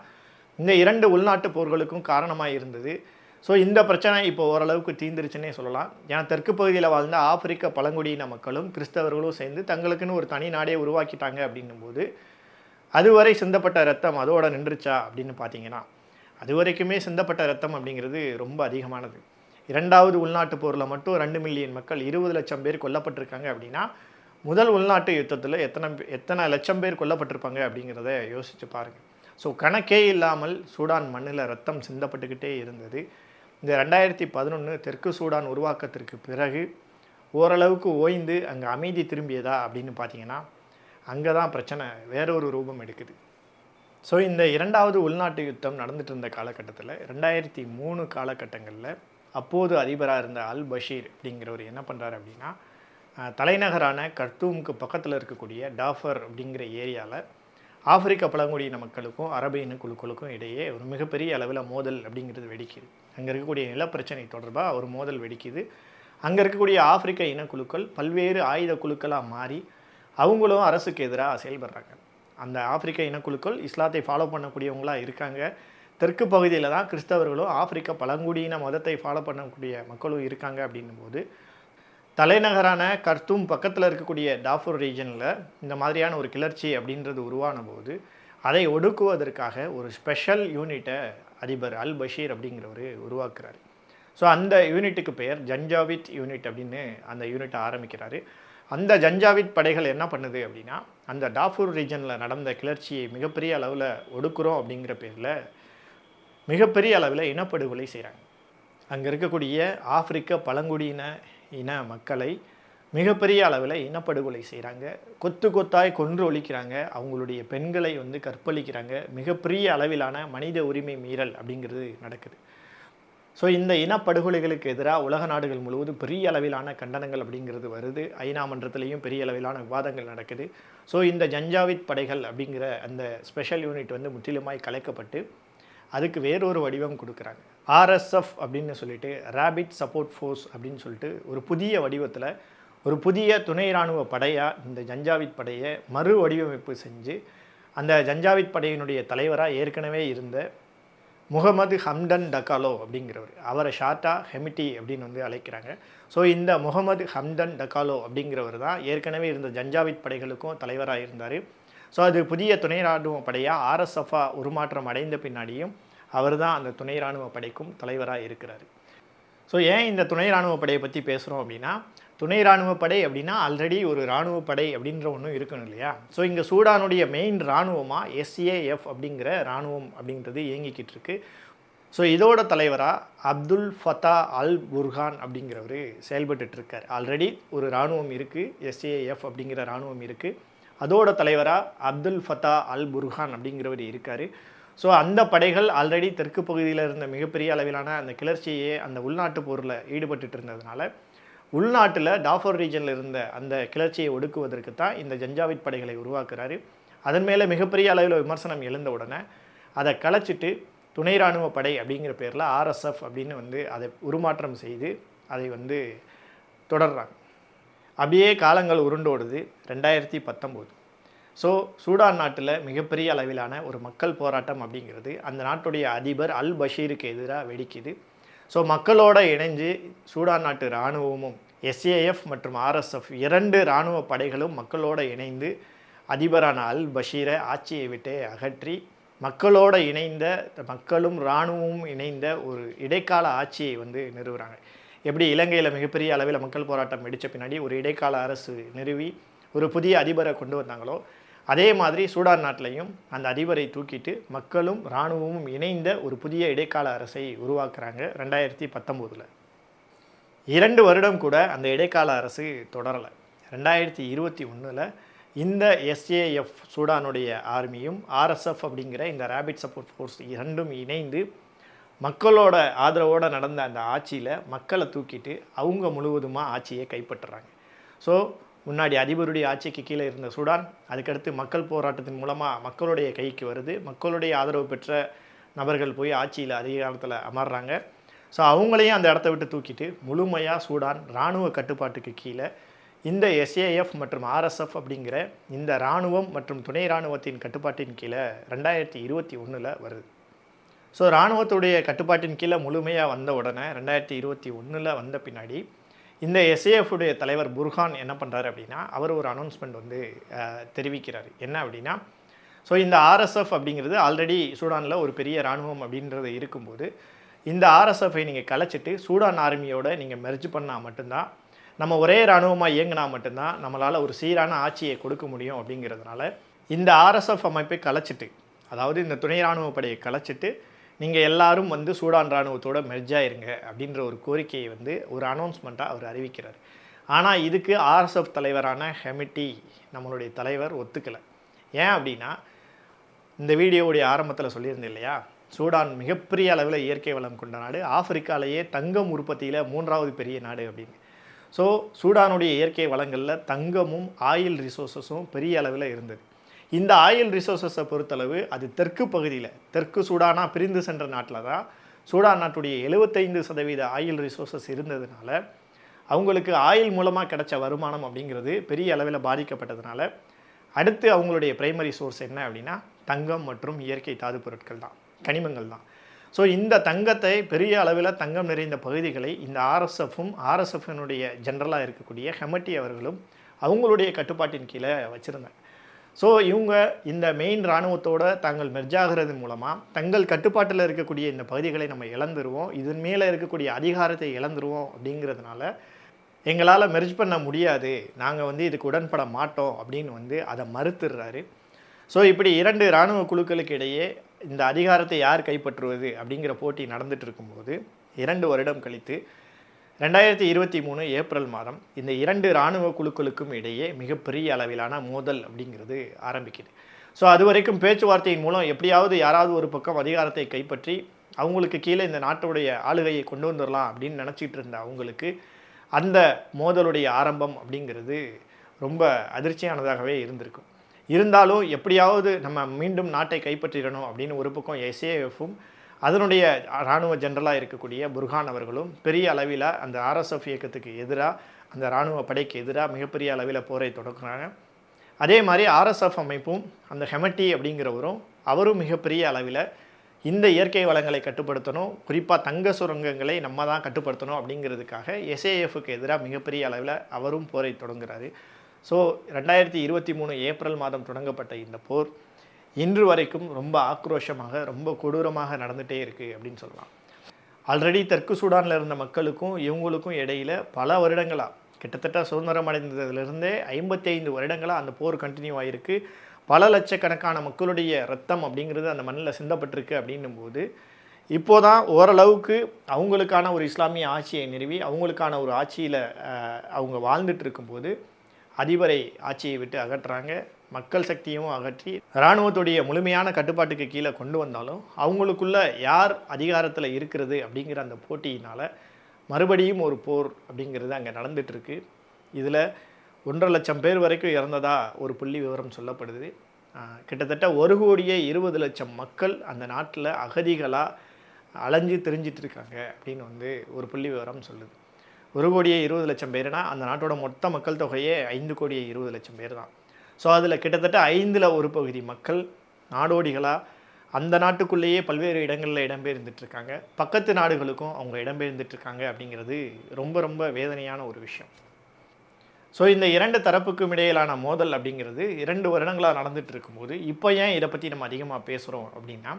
இந்த 2 உள்நாட்டு போர்களுக்கும் காரணமாக இருந்தது. ஸோ இந்த பிரச்சனை இப்போ ஓரளவுக்கு தீர்ந்துருச்சுன்னே சொல்லலாம். ஏன்னா தெற்கு பகுதியில் வாழ்ந்த ஆப்பிரிக்க பழங்குடியின மக்களும் கிறிஸ்தவர்களும் சேர்ந்து தங்களுக்குன்னு ஒரு தனி நாடே உருவாக்கிட்டாங்க அப்படின்னும்போது, அதுவரை சிந்தப்பட்ட ரத்தம் அதோட நின்றுச்சா அப்படின்னு பார்த்தீங்கன்னா, அது வரைக்குமே சிந்தப்பட்ட ரத்தம் அப்படிங்கிறது ரொம்ப அதிகமானது. 2வது உள்நாட்டு போரில் மட்டும் 2 மில்லியன் மக்கள் 20 லட்சம் பேர் கொல்லப்பட்டிருக்காங்க அப்படின்னா, முதல் உள்நாட்டு யுத்தத்தில் எத்தனை லட்சம் பேர் கொல்லப்பட்டிருப்பாங்க அப்படிங்கிறத யோசித்து பாருங்கள். ஸோ கணக்கே இல்லாமல் சூடான் மண்ணில் ரத்தம் சிந்தப்பட்டுக்கிட்டே இருந்தது. இந்த 2011 தெற்கு சூடான் உருவாக்கத்திற்கு பிறகு ஓரளவுக்கு ஓய்ந்து அங்கே அமைதி திரும்பியதா அப்படின்னு பார்த்தீங்கன்னா, அங்கே தான் பிரச்சனை வேறொரு ரூபம் எடுக்குது. ஸோ இந்த 2வது உள்நாட்டு யுத்தம் நடந்துட்டு இருந்த காலகட்டத்தில் 2003 காலகட்டங்களில் அப்போது அதிபராக இருந்த அல் பஷீர் அப்படிங்கிறவர் என்ன பண்ணுறாரு அப்படின்னா, தலைநகரான கர்த்தூமுக்கு பக்கத்தில் இருக்கக்கூடிய டாஃபர் அப்படிங்கிற ஏரியாவில் ஆப்பிரிக்க பழங்குடியின மக்களுக்கும் அரபு இனக்குழுக்களுக்கும் இடையே ஒரு மிகப்பெரிய அளவில் மோதல் அப்படிங்கிறது வெடிக்குது. அங்கே இருக்கக்கூடிய நிலப்பிரச்சனை தொடர்பாக ஒரு மோதல் வெடிக்குது. அங்கே இருக்கக்கூடிய ஆப்பிரிக்க இனக்குழுக்கள் பல்வேறு ஆயுத குழுக்களாக மாறி அவங்களும் அரசுக்கு எதிராக செயல்படுறாங்க. அந்த ஆப்பிரிக்க இனக்குழுக்கள் இஸ்லாத்தை ஃபாலோ பண்ணக்கூடியவங்களாக இருக்காங்க. தெற்கு பகுதியில் தான் கிறிஸ்தவர்களும் ஆப்பிரிக்க பழங்குடியின மதத்தை ஃபாலோ பண்ணக்கூடிய மக்களும் இருக்காங்க அப்படின்னும்போது, தலைநகரான கர்த்தூம் பக்கத்தில் இருக்கக்கூடிய டாஃபூர் ரீஜனில் இந்த மாதிரியான ஒரு கிளர்ச்சி அப்படின்றது உருவான போது, அதை ஒடுக்குவதற்காக ஒரு ஸ்பெஷல் யூனிட்டை அதிபர் அல் பஷீர் அப்படிங்கிறவர் உருவாக்குறாரு. ஸோ அந்த யூனிட்டுக்கு பெயர் ஜஞ்சாவித் யூனிட் அப்படின்னு அந்த யூனிட்டை ஆரம்பிக்கிறாரு. அந்த ஜஞ்சாவித் படைகள் என்ன பண்ணுது அப்படின்னா, அந்த டாஃபூர் ரீஜனில் நடந்த கிளர்ச்சியை மிகப்பெரிய அளவில் ஒடுக்குறோம் அப்படிங்கிற பேரில் மிகப்பெரிய அளவில் இனப்படுகொலை செய்கிறாங்க. அங்கே இருக்கக்கூடிய ஆப்பிரிக்க பழங்குடியின இன மக்களை மிகப்பெரிய அளவில் இனப்படுகொலை செய்கிறாங்க. கொத்து கொத்தாய் கொன்று ஒழிக்கிறாங்க. அவங்களுடைய பெண்களை கற்பழிக்கிறாங்க. மிகப்பெரிய அளவிலான மனித உரிமை மீறல் அப்படிங்கிறது நடக்குது. ஸோ இந்த இனப்படுகொலைகளுக்கு எதிராக உலக நாடுகள் முழுவதும் பெரிய அளவிலான கண்டனங்கள் அப்படிங்கிறது வருது. ஐநா மன்றத்திலையும் பெரிய அளவிலான விவாதங்கள் நடக்குது. ஸோ இந்த ஜஞ்சாவித் படைகள் அப்படிங்கிற அந்த ஸ்பெஷல் யூனிட் முற்றிலுமாய் கலைக்கப்பட்டு அதுக்கு வேறொரு வடிவம் கொடுக்குறாங்க. RSF அப்படின்னு சொல்லிட்டு ரேபிட் சப்போர்ட் ஃபோர்ஸ் அப்படின்னு சொல்லிட்டு ஒரு புதிய வடிவத்தில் ஒரு புதிய துணை இராணுவ படையாக இந்த ஜஞ்சாவித் படையை மறு வடிவமைப்பு செஞ்சு அந்த ஜஞ்சாவித் படையினுடைய தலைவராக ஏற்கனவே இருந்த முகமது ஹம்டன் டகாலோ அப்படிங்கிறவர், அவரை ஷார்ட்டாக ஹெமிட்டி அப்படின்னு அழைக்கிறாங்க. ஸோ இந்த முகமது ஹம்டன் டகாலோ அப்படிங்கிறவர் தான் ஏற்கனவே இருந்த ஜஞ்சாவித் படைகளுக்கும் தலைவராக இருந்தார். ஸோ அது புதிய துணை இராணுவ படையாக RSF உருமாற்றம் அடைந்த பின்னாடியும் அவர் தான் அந்த துணை இராணுவ படைக்கும் தலைவராக இருக்கிறார். ஸோ ஏன் இந்த துணை இராணுவ படையை பற்றி பேசுகிறோம் அப்படின்னா, துணை இராணுவ படை அப்படின்னா ஆல்ரெடி ஒரு இராணுவ படை அப்படின்ற ஒன்றும் இருக்கணும் இல்லையா? ஸோ இங்கே சூடானுடைய மெயின் இராணுவமாக SAF அப்படிங்கிற இராணுவம் அப்படின்றது இயங்கிக்கிட்டு இருக்கு. ஸோ இதோட தலைவராக அப்துல் ஃபத்தா அல் புர்ஹான் அப்படிங்கிறவர் செயல்பட்டுருக்கார். ஆல்ரெடி ஒரு இராணுவம் இருக்குது, SAF அப்படிங்கிற இராணுவம் இருக்குது. அதோட தலைவராக அப்துல் ஃபத்தா அல் புர்ஹான் அப்படிங்கிறவர் இருக்கார். ஸோ அந்த படைகள் ஆல்ரெடி தெற்கு பகுதியில் இருந்த மிகப்பெரிய அளவிலான அந்த கிளர்ச்சியை அந்த உள்நாட்டு போரில் ஈடுபட்டு இருந்ததுனால உள்நாட்டில் டாஃபர் ரீஜனில் இருந்த அந்த கிளர்ச்சியை ஒடுக்குவதற்கு தான் இந்த ஜஞ்சாவித் படைகளை உருவாக்குறாரு. அதன் மேலே மிகப்பெரிய அளவில் விமர்சனம் எழுந்த உடனே அதை கலைச்சிட்டு துணை இராணுவ படை அப்படிங்கிற பேரில் RSF அப்படின்னு அதை உருமாற்றம் செய்து அதை தொடர்றாங்க. அப்படியே காலங்கள் உருண்டோடுது. 2019 ஸோ சூடான் நாட்டில் மிகப்பெரிய அளவிலான ஒரு மக்கள் போராட்டம் அப்படிங்கிறது அந்த நாட்டுடைய அதிபர் அல் பஷீருக்கு எதிராக வெடிக்குது. ஸோ மக்களோட இணைஞ்சு சூடான் நாட்டு இராணுவமும் SAF மற்றும் RSF 2 இராணுவ படைகளும் மக்களோடு இணைந்து அதிபரான அல் பஷீரை ஆட்சியை விட்டு அகற்றி மக்களோட இணைந்த மக்களும் இராணுவமும் இணைந்த ஒரு இடைக்கால ஆட்சியை வந்து நிறுவுறாங்க. எப்படி இலங்கையில் மிகப்பெரிய அளவில் மக்கள் போராட்டம் வெடித்த பின்னாடி ஒரு இடைக்கால அரசு நிறுவி ஒரு புதிய அதிபரை கொண்டு வந்தாங்களோ, அதே மாதிரி சூடான் நாட்டிலையும் அந்த அதிபரை தூக்கிட்டு மக்களும் இராணுவமும் இணைந்த ஒரு புதிய இடைக்கால அரசை உருவாக்குறாங்க 2019. 2 வருடம் கூட அந்த இடைக்கால அரசு தொடரலை. 2021 இந்த எஸ்ஏஎஃப் சூடானுடைய ஆர்மியும் ஆர்எஸ்எஃப் அப்படிங்கிற இந்த ரேபிட் சப்போர்ட் ஃபோர்ஸ் இரண்டும் இணைந்து மக்களோட ஆதரவோடு நடந்த அந்த ஆட்சியில் மக்களை தூக்கிட்டு அவங்க முழுவதுமாக ஆட்சியை கைப்பற்றுறாங்க. ஸோ முன்னாடி அதிபருடைய ஆட்சிக்கு கீழே இருந்த சூடான் அதுக்கடுத்து மக்கள் போராட்டத்தின் மூலமாக மக்களுடைய கைக்கு வருது. மக்களுடைய ஆதரவு பெற்ற நபர்கள் போய் ஆட்சியில் அதிகாரத்தில் அமர்றாங்க. ஸோ அவங்களையும் அந்த இடத்த விட்டு தூக்கிட்டு முழுமையாக சூடான் இராணுவ கட்டுப்பாட்டுக்கு கீழே இந்த எஸ்ஏஎஃப் மற்றும் ஆர்எஸ்எஃப் அப்படிங்கிற இந்த இராணுவம் மற்றும் துணை இராணுவத்தின் கட்டுப்பாட்டின் கீழே 2021 வருது. ஸோ இராணுவத்துடைய கட்டுப்பாட்டின் கீழே முழுமையாக வந்த உடனே 2021 வந்த பின்னாடி இந்த எஸ்ஏஎஃப்டைய தலைவர் புர்ஹான் என்ன பண்ணுறாரு அப்படின்னா, அவர் ஒரு அனௌன்ஸ்மெண்ட் வந்து தெரிவிக்கிறார். என்ன அப்படின்னா, ஸோ இந்த ஆர்எஸ்எஃப் அப்படிங்கிறது ஆல்ரெடி சூடானில் ஒரு பெரிய இராணுவம் அப்படின்றது இருக்கும்போது இந்த ஆர்எஸ்எஃப்பை நீங்கள் கலைச்சிட்டு சூடான் ஆர்மியோட நீங்கள் மெர்ஜ் பண்ணால் மட்டும்தான், நம்ம ஒரே இராணுவமாக இயங்கினா மட்டும்தான் நம்மளால் ஒரு சீரான ஆட்சியை கொடுக்க முடியும். அப்படிங்கிறதுனால இந்த ஆர்எஸ்எஃப் அமைப்பை கலைச்சிட்டு, அதாவது இந்த துணை இராணுவ படையை கலைச்சிட்டு நீங்கள் எல்லாரும் வந்து சூடான் இராணுவத்தோட மெர்ஜாயிருங்க அப்படின்ற ஒரு கோரிக்கையை வந்து ஒரு அனௌன்ஸ்மெண்ட்டாக அவர் அறிவிக்கிறார். ஆனால் இதுக்கு ஆர்எஸ்எஃப் தலைவரான ஹெமிட்டி நம்மளுடைய தலைவர் ஒத்துக்கலை. ஏன் அப்படின்னா, இந்த வீடியோவுடைய ஆரம்பத்தில் சொல்லியிருந்தேன் இல்லையா, சூடான் மிகப்பெரிய அளவில் இயற்கை வளம் கொண்ட நாடு, ஆப்பிரிக்காலேயே தங்கம் உற்பத்தியில் 3வது பெரிய நாடு அப்படின்னு. ஸோ சூடானுடைய இயற்கை வளங்களில் தங்கமும் ஆயில் ரிசோர்ஸஸும் பெரிய அளவில் இருந்தது. இந்த ஆயில் ரிசோர்ஸஸை பொறுத்தளவு அது தெற்கு பகுதியில், தெற்கு சூடானா பிரிந்து சென்ற நாட்டில் தான் சூடான் நாட்டுடைய 75% ஆயில் ரிசோர்ஸஸ் இருந்ததுனால அவங்களுக்கு ஆயில் மூலமாக கிடைச்ச வருமானம் அப்படிங்கிறது பெரிய அளவில் பாதிக்கப்பட்டதுனால அடுத்து அவங்களுடைய பிரைமரி சோர்ஸ் என்ன அப்படின்னா தங்கம் மற்றும் இயற்கை தாது பொருட்கள் தான், கனிமங்கள் தான். ஸோ இந்த தங்கத்தை, பெரிய அளவில் தங்கம் நிறைந்த பகுதிகளை இந்த ஆர்எஸ்எஃப்னுடைய ஜென்ரலாக இருக்கக்கூடிய ஹெமட்டி அவர்களும் அவங்களுடைய கட்டுப்பாட்டின் கீழே வச்சுருந்தாங்க. ஸோ இவங்க இந்த மெயின் இராணுவத்தோடு தாங்கள் மெர்ஜாகிறது மூலமாக தங்கள் கட்டுப்பாட்டில் இருக்கக்கூடிய இந்த பகுதிகளை நம்ம இழந்துருவோம், இதன் மேலே இருக்கக்கூடிய அதிகாரத்தை இழந்துருவோம். அப்படிங்கிறதுனால எங்களால் மெர்ஜ் பண்ண முடியாது, நாங்கள் வந்து இதுக்கு உடன்பட மாட்டோம் அப்படின்னு வந்து அதை மறுத்துடுறாரு. ஸோ இப்படி 2 இராணுவ குழுக்களுக்கு இடையே இந்த அதிகாரத்தை யார் கைப்பற்றுவது அப்படிங்கிற போட்டி நடந்துட்டு இருக்கும்போது 2 வருடம் கழித்து 2023 ஏப்ரல் மாதம் இந்த 2 இராணுவ குழுக்களுக்கும் இடையே மிகப்பெரிய அளவிலான மோதல் அப்படிங்கிறது ஆரம்பிக்குது. ஸோ அது வரைக்கும் பேச்சுவார்த்தையின் மூலம் எப்படியாவது யாராவது ஒரு பக்கம் அதிகாரத்தை கைப்பற்றி அவங்களுக்கு கீழே இந்த நாட்டுடைய ஆளுகையை கொண்டு வந்துடலாம் அப்படின்னு நினச்சிட்டு இருந்த அவங்களுக்கு அந்த மோதலுடைய ஆரம்பம் அப்படிங்கிறது ரொம்ப அதிர்ச்சியானதாகவே இருந்திருக்கும். இருந்தாலும் எப்படியாவது நம்ம மீண்டும் நாட்டை கைப்பற்றிடணும் அப்படின்னு ஒரு பக்கம் எஸ்ஏஎஃப்பும் அதனுடைய இராணுவ ஜெனரலாக இருக்கக்கூடிய புர்ஹான் அவர்களும் பெரிய அளவில் அந்த ஆர்எஸ்எஃப் இயக்கத்துக்கு எதிராக, அந்த இராணுவ படைக்கு எதிராக மிகப்பெரிய அளவில் போரை தொடக்குறாங்க. அதே மாதிரி ஆர்எஸ்எஃப் அமைப்பும் அந்த ஹெமட்டி அப்படிங்கிறவரும் அவரும் மிகப்பெரிய அளவில் இந்த இயற்கை வளங்களை கட்டுப்படுத்தணும், குறிப்பாக தங்க சுரங்கங்களை நம்ம தான் கட்டுப்படுத்தணும் அப்படிங்கிறதுக்காக எஸ்ஏஎஃப்க்கு எதிராக மிகப்பெரிய அளவில் அவரும் போரை தொடங்குறாரு. ஸோ 2023 ஏப்ரல் மாதம் தொடங்கப்பட்ட இந்த போர் இன்று வரைக்கும் ரொம்ப ஆக்ரோஷமாக, ரொம்ப கொடூரமாக நடந்துகிட்டே இருக்குது அப்படின்னு சொல்லலாம். ஆல்ரெடி தெற்கு சூடானில் இருந்த மக்களுக்கும் இவங்களுக்கும் இடையில் பல வருடங்களாக, கிட்டத்தட்ட சுதந்திரம் அடைந்ததுலேருந்தே 55 வருடங்களாக அந்த போர் கண்டினியூ ஆகிருக்கு. பல லட்சக்கணக்கான மக்களுடைய ரத்தம் அப்படிங்கிறது அந்த மண்ணில் சிந்தப்பட்டிருக்கு. அப்படின்னும் போது இப்போதான் ஓரளவுக்கு அவங்களுக்கான ஒரு இஸ்லாமிய ஆட்சியை நிறுவி அவங்களுக்கான ஒரு ஆட்சியில் அவங்க வாழ்ந்துட்டு இருக்கும்போது அதிபரை ஆட்சியை விட்டு அகற்றுறாங்க. மக்கள் சக்தியும் அகற்றி இராணுவத்துடைய முழுமையான கட்டுப்பாட்டுக்கு கீழே கொண்டு வந்தாலும் அவங்களுக்குள்ள யார் அதிகாரத்தில் இருக்கிறது அப்படிங்கிற அந்த போட்டியினால் மறுபடியும் ஒரு போர் அப்படிங்கிறது அங்கே நடந்துகிட்ருக்கு. இதில் 1.5 லட்சம் பேர் வரைக்கும் இறந்ததா ஒரு புள்ளி விவரம் சொல்லப்படுது. கிட்டத்தட்ட 1,20,00,000 மக்கள் அந்த நாட்டில் அகதிகளாக அலைஞ்சு திரிஞ்சிட்டு இருக்காங்க அப்படின்னு வந்து ஒரு புள்ளி விவரம் சொல்லுது. 1,20,00,000 பேர்னா அந்த நாட்டோட மொத்த மக்கள் தொகையே 5,20,00,000 பேர் தான். ஸோ அதில் கிட்டத்தட்ட 5ல் ஒரு பகுதி மக்கள் நாடோடிகளாக அந்த நாட்டுக்குள்ளேயே பல்வேறு இடங்களில் இடம்பெயர்ந்துட்டுருக்காங்க. பக்கத்து நாடுகளுக்கும் அவங்க இடம்பெயர்ந்துட்டுருக்காங்க. அப்படிங்கிறது ரொம்ப ரொம்ப வேதனையான ஒரு விஷயம். ஸோ இந்த 2 தரப்புக்கும் இடையிலான மோதல் அப்படிங்கிறது 2 வருடங்களாக நடந்துட்டு இருக்கும்போது இப்போ ஏன் இதை பற்றி நம்ம அதிகமாக பேசுகிறோம் அப்படின்னா,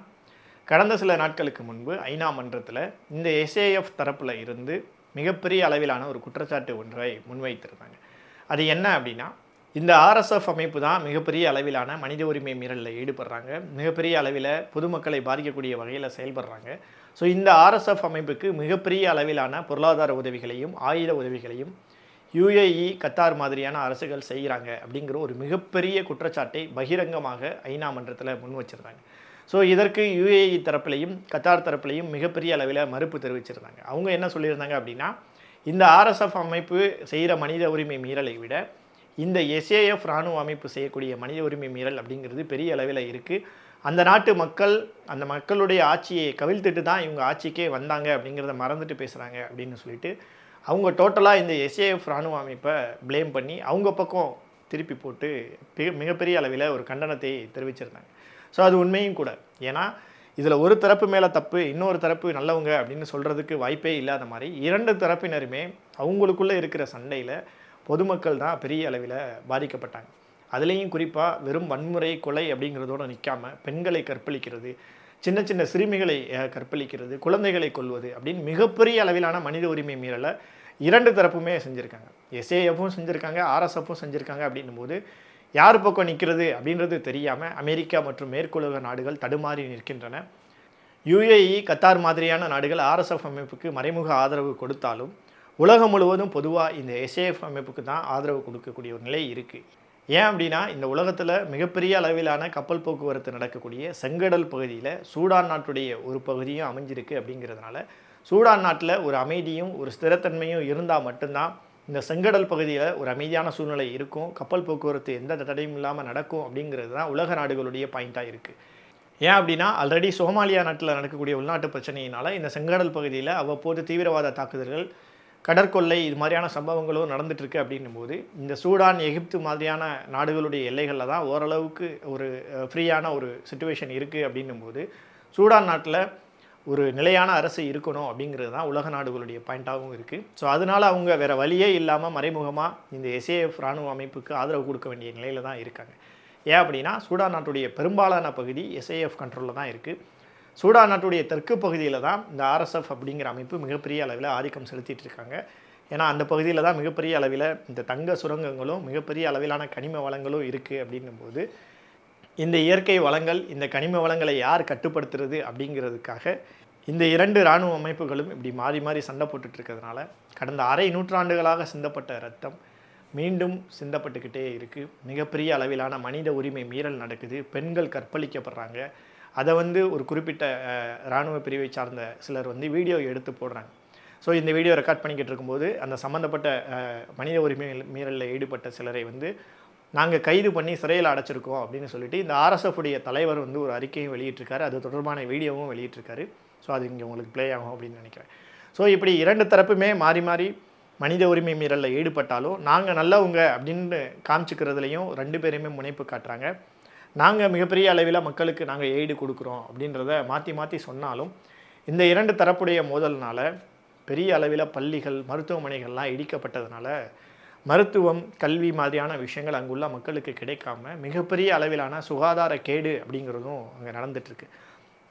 கடந்த சில நாட்களுக்கு முன்பு ஐநா மன்றத்தில் இந்த எஸ்ஏஎஃப் தரப்பில் இருந்து மிகப்பெரிய அளவிலான ஒரு குற்றச்சாட்டு ஒன்றை முன்வைத்திருந்தாங்க. அது என்ன அப்படின்னா, இந்த ஆர்எஸ்எஃப் அமைப்பு தான் மிகப்பெரிய அளவிலான மனித உரிமை மீறலில் ஈடுபடுறாங்க, மிகப்பெரிய அளவில் பொதுமக்களை பாதிக்கக்கூடிய வகையில் செயல்படுறாங்க. ஸோ இந்த ஆர்எஸ்எஃப் அமைப்புக்கு மிகப்பெரிய அளவிலான பொருளாதார உதவிகளையும் ஆயுத உதவிகளையும் யுஏஇ, கத்தார் மாதிரியான அரசுகள் செய்கிறாங்க அப்படிங்கிற ஒரு மிகப்பெரிய குற்றச்சாட்டை பகிரங்கமாக ஐநா மன்றத்தில் முன் வச்சுருந்தாங்க. ஸோ இதற்கு யுஏஇ தரப்புலையும் கத்தார் தரப்புலையும் மிகப்பெரிய அளவில் மறுப்பு தெரிவிச்சிருந்தாங்க. அவங்க என்ன சொல்லியிருந்தாங்க அப்படின்னா, இந்த ஆர்எஸ்எஃப் அமைப்பு செய்கிற மனித உரிமை மீறலை விட இந்த எஸ்ஏஎஃப் இராணுவ அமைப்பு செய்யக்கூடிய மனித உரிமை மீறல் அப்படிங்கிறது பெரிய அளவில் இருக்குது. அந்த நாட்டு மக்கள் அந்த மக்களுடைய ஆட்சியை கவிழ்த்துட்டு தான் இவங்க ஆட்சிக்கே வந்தாங்க அப்படிங்கிறத மறந்துட்டு பேசுகிறாங்க அப்படின்னு சொல்லிட்டு அவங்க டோட்டலாக இந்த எஸ்ஏஎஃப் இராணுவ அமைப்பை ப்ளேம் பண்ணி அவங்க பக்கம் திருப்பி போட்டு மிகப்பெரிய அளவில் ஒரு கண்டனத்தை தெரிவிச்சிருந்தாங்க. ஸோ அது உண்மையும் கூட. ஏன்னா இதில் ஒரு தரப்பு மேலே தப்பு, இன்னொரு தரப்பு நல்லவங்க அப்படின்னு சொல்கிறதுக்கு வாய்ப்பே இல்லாத மாதிரி 2 தரப்பினருமே அவங்களுக்குள்ளே இருக்கிற சண்டையில் பொதுமக்கள் தான் பெரிய அளவில் பாதிக்கப்பட்டாங்க. அதுலேயும் குறிப்பாக வெறும் வன்முறை, கொலை அப்படிங்கிறதோடு நிற்காமல் பெண்களை கற்பழிக்கிறது, சின்ன சின்ன சிறுமிகளை கற்பழிக்கிறது, குழந்தைகளை கொல்வது அப்படின்னு மிகப்பெரிய அளவிலான மனித உரிமை மீறலை 2 தரப்புமே செஞ்சுருக்காங்க. எஸ்ஏஎஃப்பும் செஞ்சுருக்காங்க, ஆர்எஸ்எஃப்பும் செஞ்சுருக்காங்க. அப்படின்னும் போது யார் பக்கம் நிற்கிறது அப்படின்றது தெரியாமல் அமெரிக்கா மற்றும் மேற்குலக நாடுகள் தடுமாறி நிற்கின்றன. யுஏஇ, கத்தார் மாதிரியான நாடுகள் ஆர்எஸ்எஃப் அமைப்புக்கு மறைமுக ஆதரவு கொடுத்தாலும் உலகம் முழுவதும் பொதுவாக இந்த எஸ்ஏஎஃப் அமைப்புக்கு தான் ஆதரவு கொடுக்கக்கூடிய ஒரு நிலை இருக்குது. ஏன் அப்படின்னா, இந்த உலகத்தில் மிகப்பெரிய அளவிலான கப்பல் போக்குவரத்து நடக்கக்கூடிய செங்கடல் பகுதியில் சூடான் நாட்டுடைய ஒரு பகுதியும் அமைஞ்சிருக்கு. அப்படிங்கிறதுனால சூடான் நாட்டில் ஒரு அமைதியும் ஒரு ஸ்திரத்தன்மையும் இருந்தால் மட்டும்தான் இந்த செங்கடல் பகுதியில் ஒரு அமைதியான சூழ்நிலை இருக்கும், கப்பல் போக்குவரத்து எந்த தடையும் இல்லாமல் நடக்கும். அப்படிங்கிறது தான் உலக நாடுகளுடைய பாயிண்ட்டாக இருக்குது. ஏன் அப்படின்னா, ஆல்ரெடி சோமாலியா நாட்டில் நடக்கக்கூடிய உள்நாட்டு பிரச்சனையினால் இந்த செங்கடல் பகுதியில் அவ்வப்போது தீவிரவாத தாக்குதல்கள், கடற்கொள்ளை, இது மாதிரியான சம்பவங்களும் நடந்துகிட்ருக்கு. அப்படின்னும் போது இந்த சூடான், எகிப்து மாதிரியான நாடுகளுடைய எல்லைகளில் தான் ஓரளவுக்கு ஒரு ஃப்ரீயான ஒரு சிச்சுவேஷன் இருக்குது. அப்படின்னும் போது சூடான் நாட்டில் ஒரு நிலையான அரசு இருக்கணும் அப்படிங்கிறது தான் உலக நாடுகளுடைய பாயிண்ட்டாகவும் இருக்குது. ஸோ அதனால் அவங்க வேறு வழியே இல்லாமல் மறைமுகமாக இந்த எஸ்ஏஎஃப் இராணுவ அமைப்புக்கு ஆதரவு கொடுக்க வேண்டிய நிலையில் தான் இருக்காங்க. ஏன் அப்படின்னா, சூடான் நாட்டுடைய பெரும்பாலான பகுதி எஸ்ஏஎஃப் கண்ட்ரோலில் தான் இருக்குது. சூடான் நாட்டுடைய தெற்கு பகுதியில் தான் இந்த ஆர்எஸ்எஃப் அப்படிங்கிற அமைப்பு மிகப்பெரிய அளவில் ஆதிக்கம் செலுத்திட்டு இருக்காங்க. ஏன்னா அந்த பகுதியில் தான் மிகப்பெரிய அளவில் இந்த தங்க சுரங்கங்களும் மிகப்பெரிய அளவிலான கனிம வளங்களும் இருக்குது. அப்படின்னும்போது இந்த இயற்கை வளங்கள், இந்த கனிம வளங்களை யார் கட்டுப்படுத்துறது அப்படிங்கிறதுக்காக இந்த 2 இராணுவ அமைப்புகளும் இப்படி மாறி மாறி சண்டை போட்டுட்டு இருக்கிறதுனால கடந்த அரை நூற்றாண்டுகளாக சிந்தப்பட்ட ரத்தம் மீண்டும் சிந்தப்பட்டுக்கிட்டே இருக்குது. மிகப்பெரிய அளவிலான மனித உரிமை மீறல் நடக்குது, பெண்கள் கற்பழிக்கப்படுறாங்க. அதை ஒரு குறிப்பிட்ட இராணுவ பிரிவை சார்ந்த சிலர் வீடியோ எடுத்து போடுறாங்க. ஸோ இந்த வீடியோ ரெக்கார்ட் பண்ணிக்கிட்டு இருக்கும்போது அந்த சம்மந்தப்பட்ட மனித உரிமை மீறலில் ஈடுபட்ட சிலரை நாங்கள் கைது பண்ணி சிறையில் அடைச்சிருக்கோம் அப்படின்னு சொல்லிட்டு இந்த ஆர்எஸ்எஃப் உடைய தலைவர் ஒரு அறிக்கையும் வெளியிட்டிருக்காரு, அது தொடர்பான வீடியோவும் வெளியிட்டிருக்காரு. ஸோ அது இங்கே உங்களுக்கு ப்ளே ஆகும் அப்படின்னு நினைக்கிறேன். ஸோ இப்படி 2 தரப்புமே மாறி மாறி மனித உரிமை மீறலில் ஈடுபட்டாலும் நாங்கள் நல்லவங்க அப்படின்னு காமிச்சிக்கிறதுலையும் 2 பேருமே முனைப்பு காட்டுறாங்க. நாங்கள் மிகப்பெரிய அளவில் மக்களுக்கு நாங்கள் எய்டு கொடுக்குறோம் அப்படின்றத மாற்றி மாற்றி சொன்னாலும் இந்த 2 தரப்புடைய மோதல்னால் பெரிய அளவில் பள்ளிகள், மருத்துவமனைகள்லாம் இடிக்கப்பட்டதுனால மருத்துவம், கல்வி மாதிரியான விஷயங்கள் அங்குள்ள மக்களுக்கு கிடைக்காம மிகப்பெரிய அளவிலான சுகாதார கேடு அப்படிங்கிறதும் அங்கே நடந்துகிட்ருக்கு.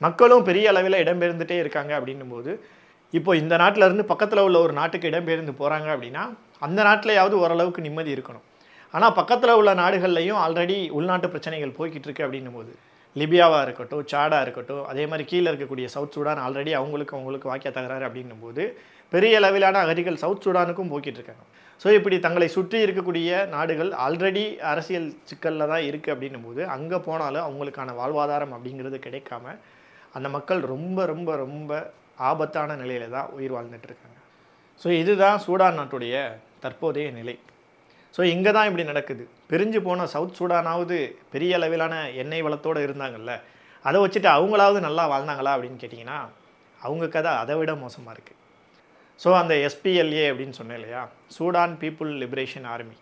மக்களும் பெரிய அளவில் இடம்பெயர்ந்துட்டே இருக்காங்க. அப்படின்னும்போது இப்போ இந்த நாட்டில் இருந்து பக்கத்தில் உள்ள ஒரு நாட்டுக்கு இடம்பெயர்ந்து போகிறாங்க அப்படின்னா அந்த நாட்டிலையாவது ஓரளவுக்கு நிம்மதி இருக்கணும். ஆனால் பக்கத்தில் உள்ள நாடுகள்லையும் ஆல்ரெடி உள்நாட்டு பிரச்சனைகள் போய்கிட்டு இருக்கு. அப்படின்னும் போது லிபியாவாக இருக்கட்டும், சாடாக இருக்கட்டும், அதே மாதிரி கீழே இருக்கக்கூடிய சவுத் சூடான் ஆல்ரெடி அவங்களுக்கு வாக்கிய தகராறு. அப்படின்னும் போது பெரிய அளவிலான அகதிகள் சவுத் சூடானுக்கும் போய்கிட்டு இருக்காங்க. ஸோ இப்படி தங்களை சுற்றி இருக்கக்கூடிய நாடுகள் ஆல்ரெடி அரசியல் சிக்கலில் தான் இருக்குது. அப்படின்னும் போது அங்கே போனாலும் அவங்களுக்கான வாழ்வாதாரம் அப்படிங்கிறது கிடைக்காம அந்த மக்கள் ரொம்ப ரொம்ப ரொம்ப ஆபத்தான நிலையில தான் உயிர் வாழ்ந்துட்டுருக்காங்க. ஸோ இதுதான் சூடான் நாட்டுடைய தற்போதைய நிலை. ஸோ இங்கே தான் இப்படி நடக்குது. பிரிஞ்சு போன சவுத் சூடானாவது பெரிய அளவிலான எண்ணெய் வளத்தோடு இருந்தாங்கல்ல, அதை வச்சுட்டு அவங்களாவது நல்லா வாழ்ந்தாங்களா அப்படின்னு கேட்டிங்கன்னா அவங்க கதை அதை விட மோசமாக இருக்குது. ஸோ அந்த எஸ்பிஎல்ஏ அப்படின்னு சொன்னேன் இல்லையா, சூடான் பீப்புள் லிபரேஷன் ஆர்மி,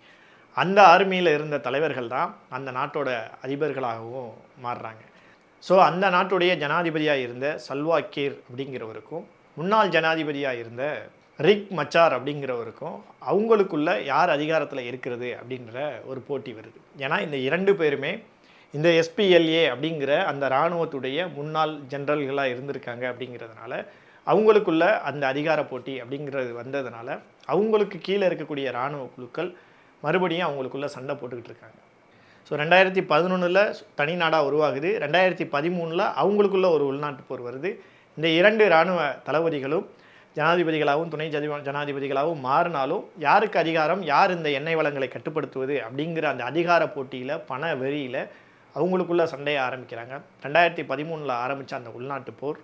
அந்த ஆர்மியில் இருந்த தலைவர்கள் தான் அந்த நாட்டோட அதிபர்களாகவும் மாறுறாங்க. ஸோ அந்த நாட்டுடைய ஜனாதிபதியாக இருந்த சல்வா கீர் அப்படிங்கிறவருக்கும் முன்னாள் ஜனாதிபதியாக இருந்த ரிக் மச்சார் அப்படிங்கிறவருக்கும் அவங்களுக்குள்ள யார் அதிகாரத்தில் இருக்கிறது அப்படின்ற ஒரு போட்டி வருது. ஏன்னா இந்த 2 பேருமே இந்த எஸ்பிஎல்ஏ அப்படிங்கிற அந்த இராணுவத்துடைய முன்னாள் ஜெனரல்களாக இருந்திருக்காங்க அப்படிங்கிறதுனால அவங்களுக்குள்ள அந்த அதிகார போட்டி அப்படிங்கிறது வந்ததுனால அவங்களுக்கு கீழே இருக்கக்கூடிய இராணுவ குழுக்கள் மறுபடியும் அவங்களுக்குள்ள சண்டை போட்டுக்கிட்டு இருக்காங்க. ஸோ 2011 தனி நாடாக உருவாகுது. 2013 அவங்களுக்குள்ள ஒரு உள்நாட்டு போர் வருது. இந்த 2 இராணுவ தளபதிகளும் ஜனாதிபதிகளாகவும் துணை ஜனாதிபதிகளாகவும் மாறினாலும் யாருக்கு அதிகாரம், யார் இந்த எண்ணெய் வளங்களை கட்டுப்படுத்துவது அப்படிங்கிற அந்த அதிகார போட்டியில் பண வெறியில் அவங்களுக்குள்ள சண்டையை ஆரம்பிக்கிறாங்க. 2013 ஆரம்பித்த அந்த உள்நாட்டு போர்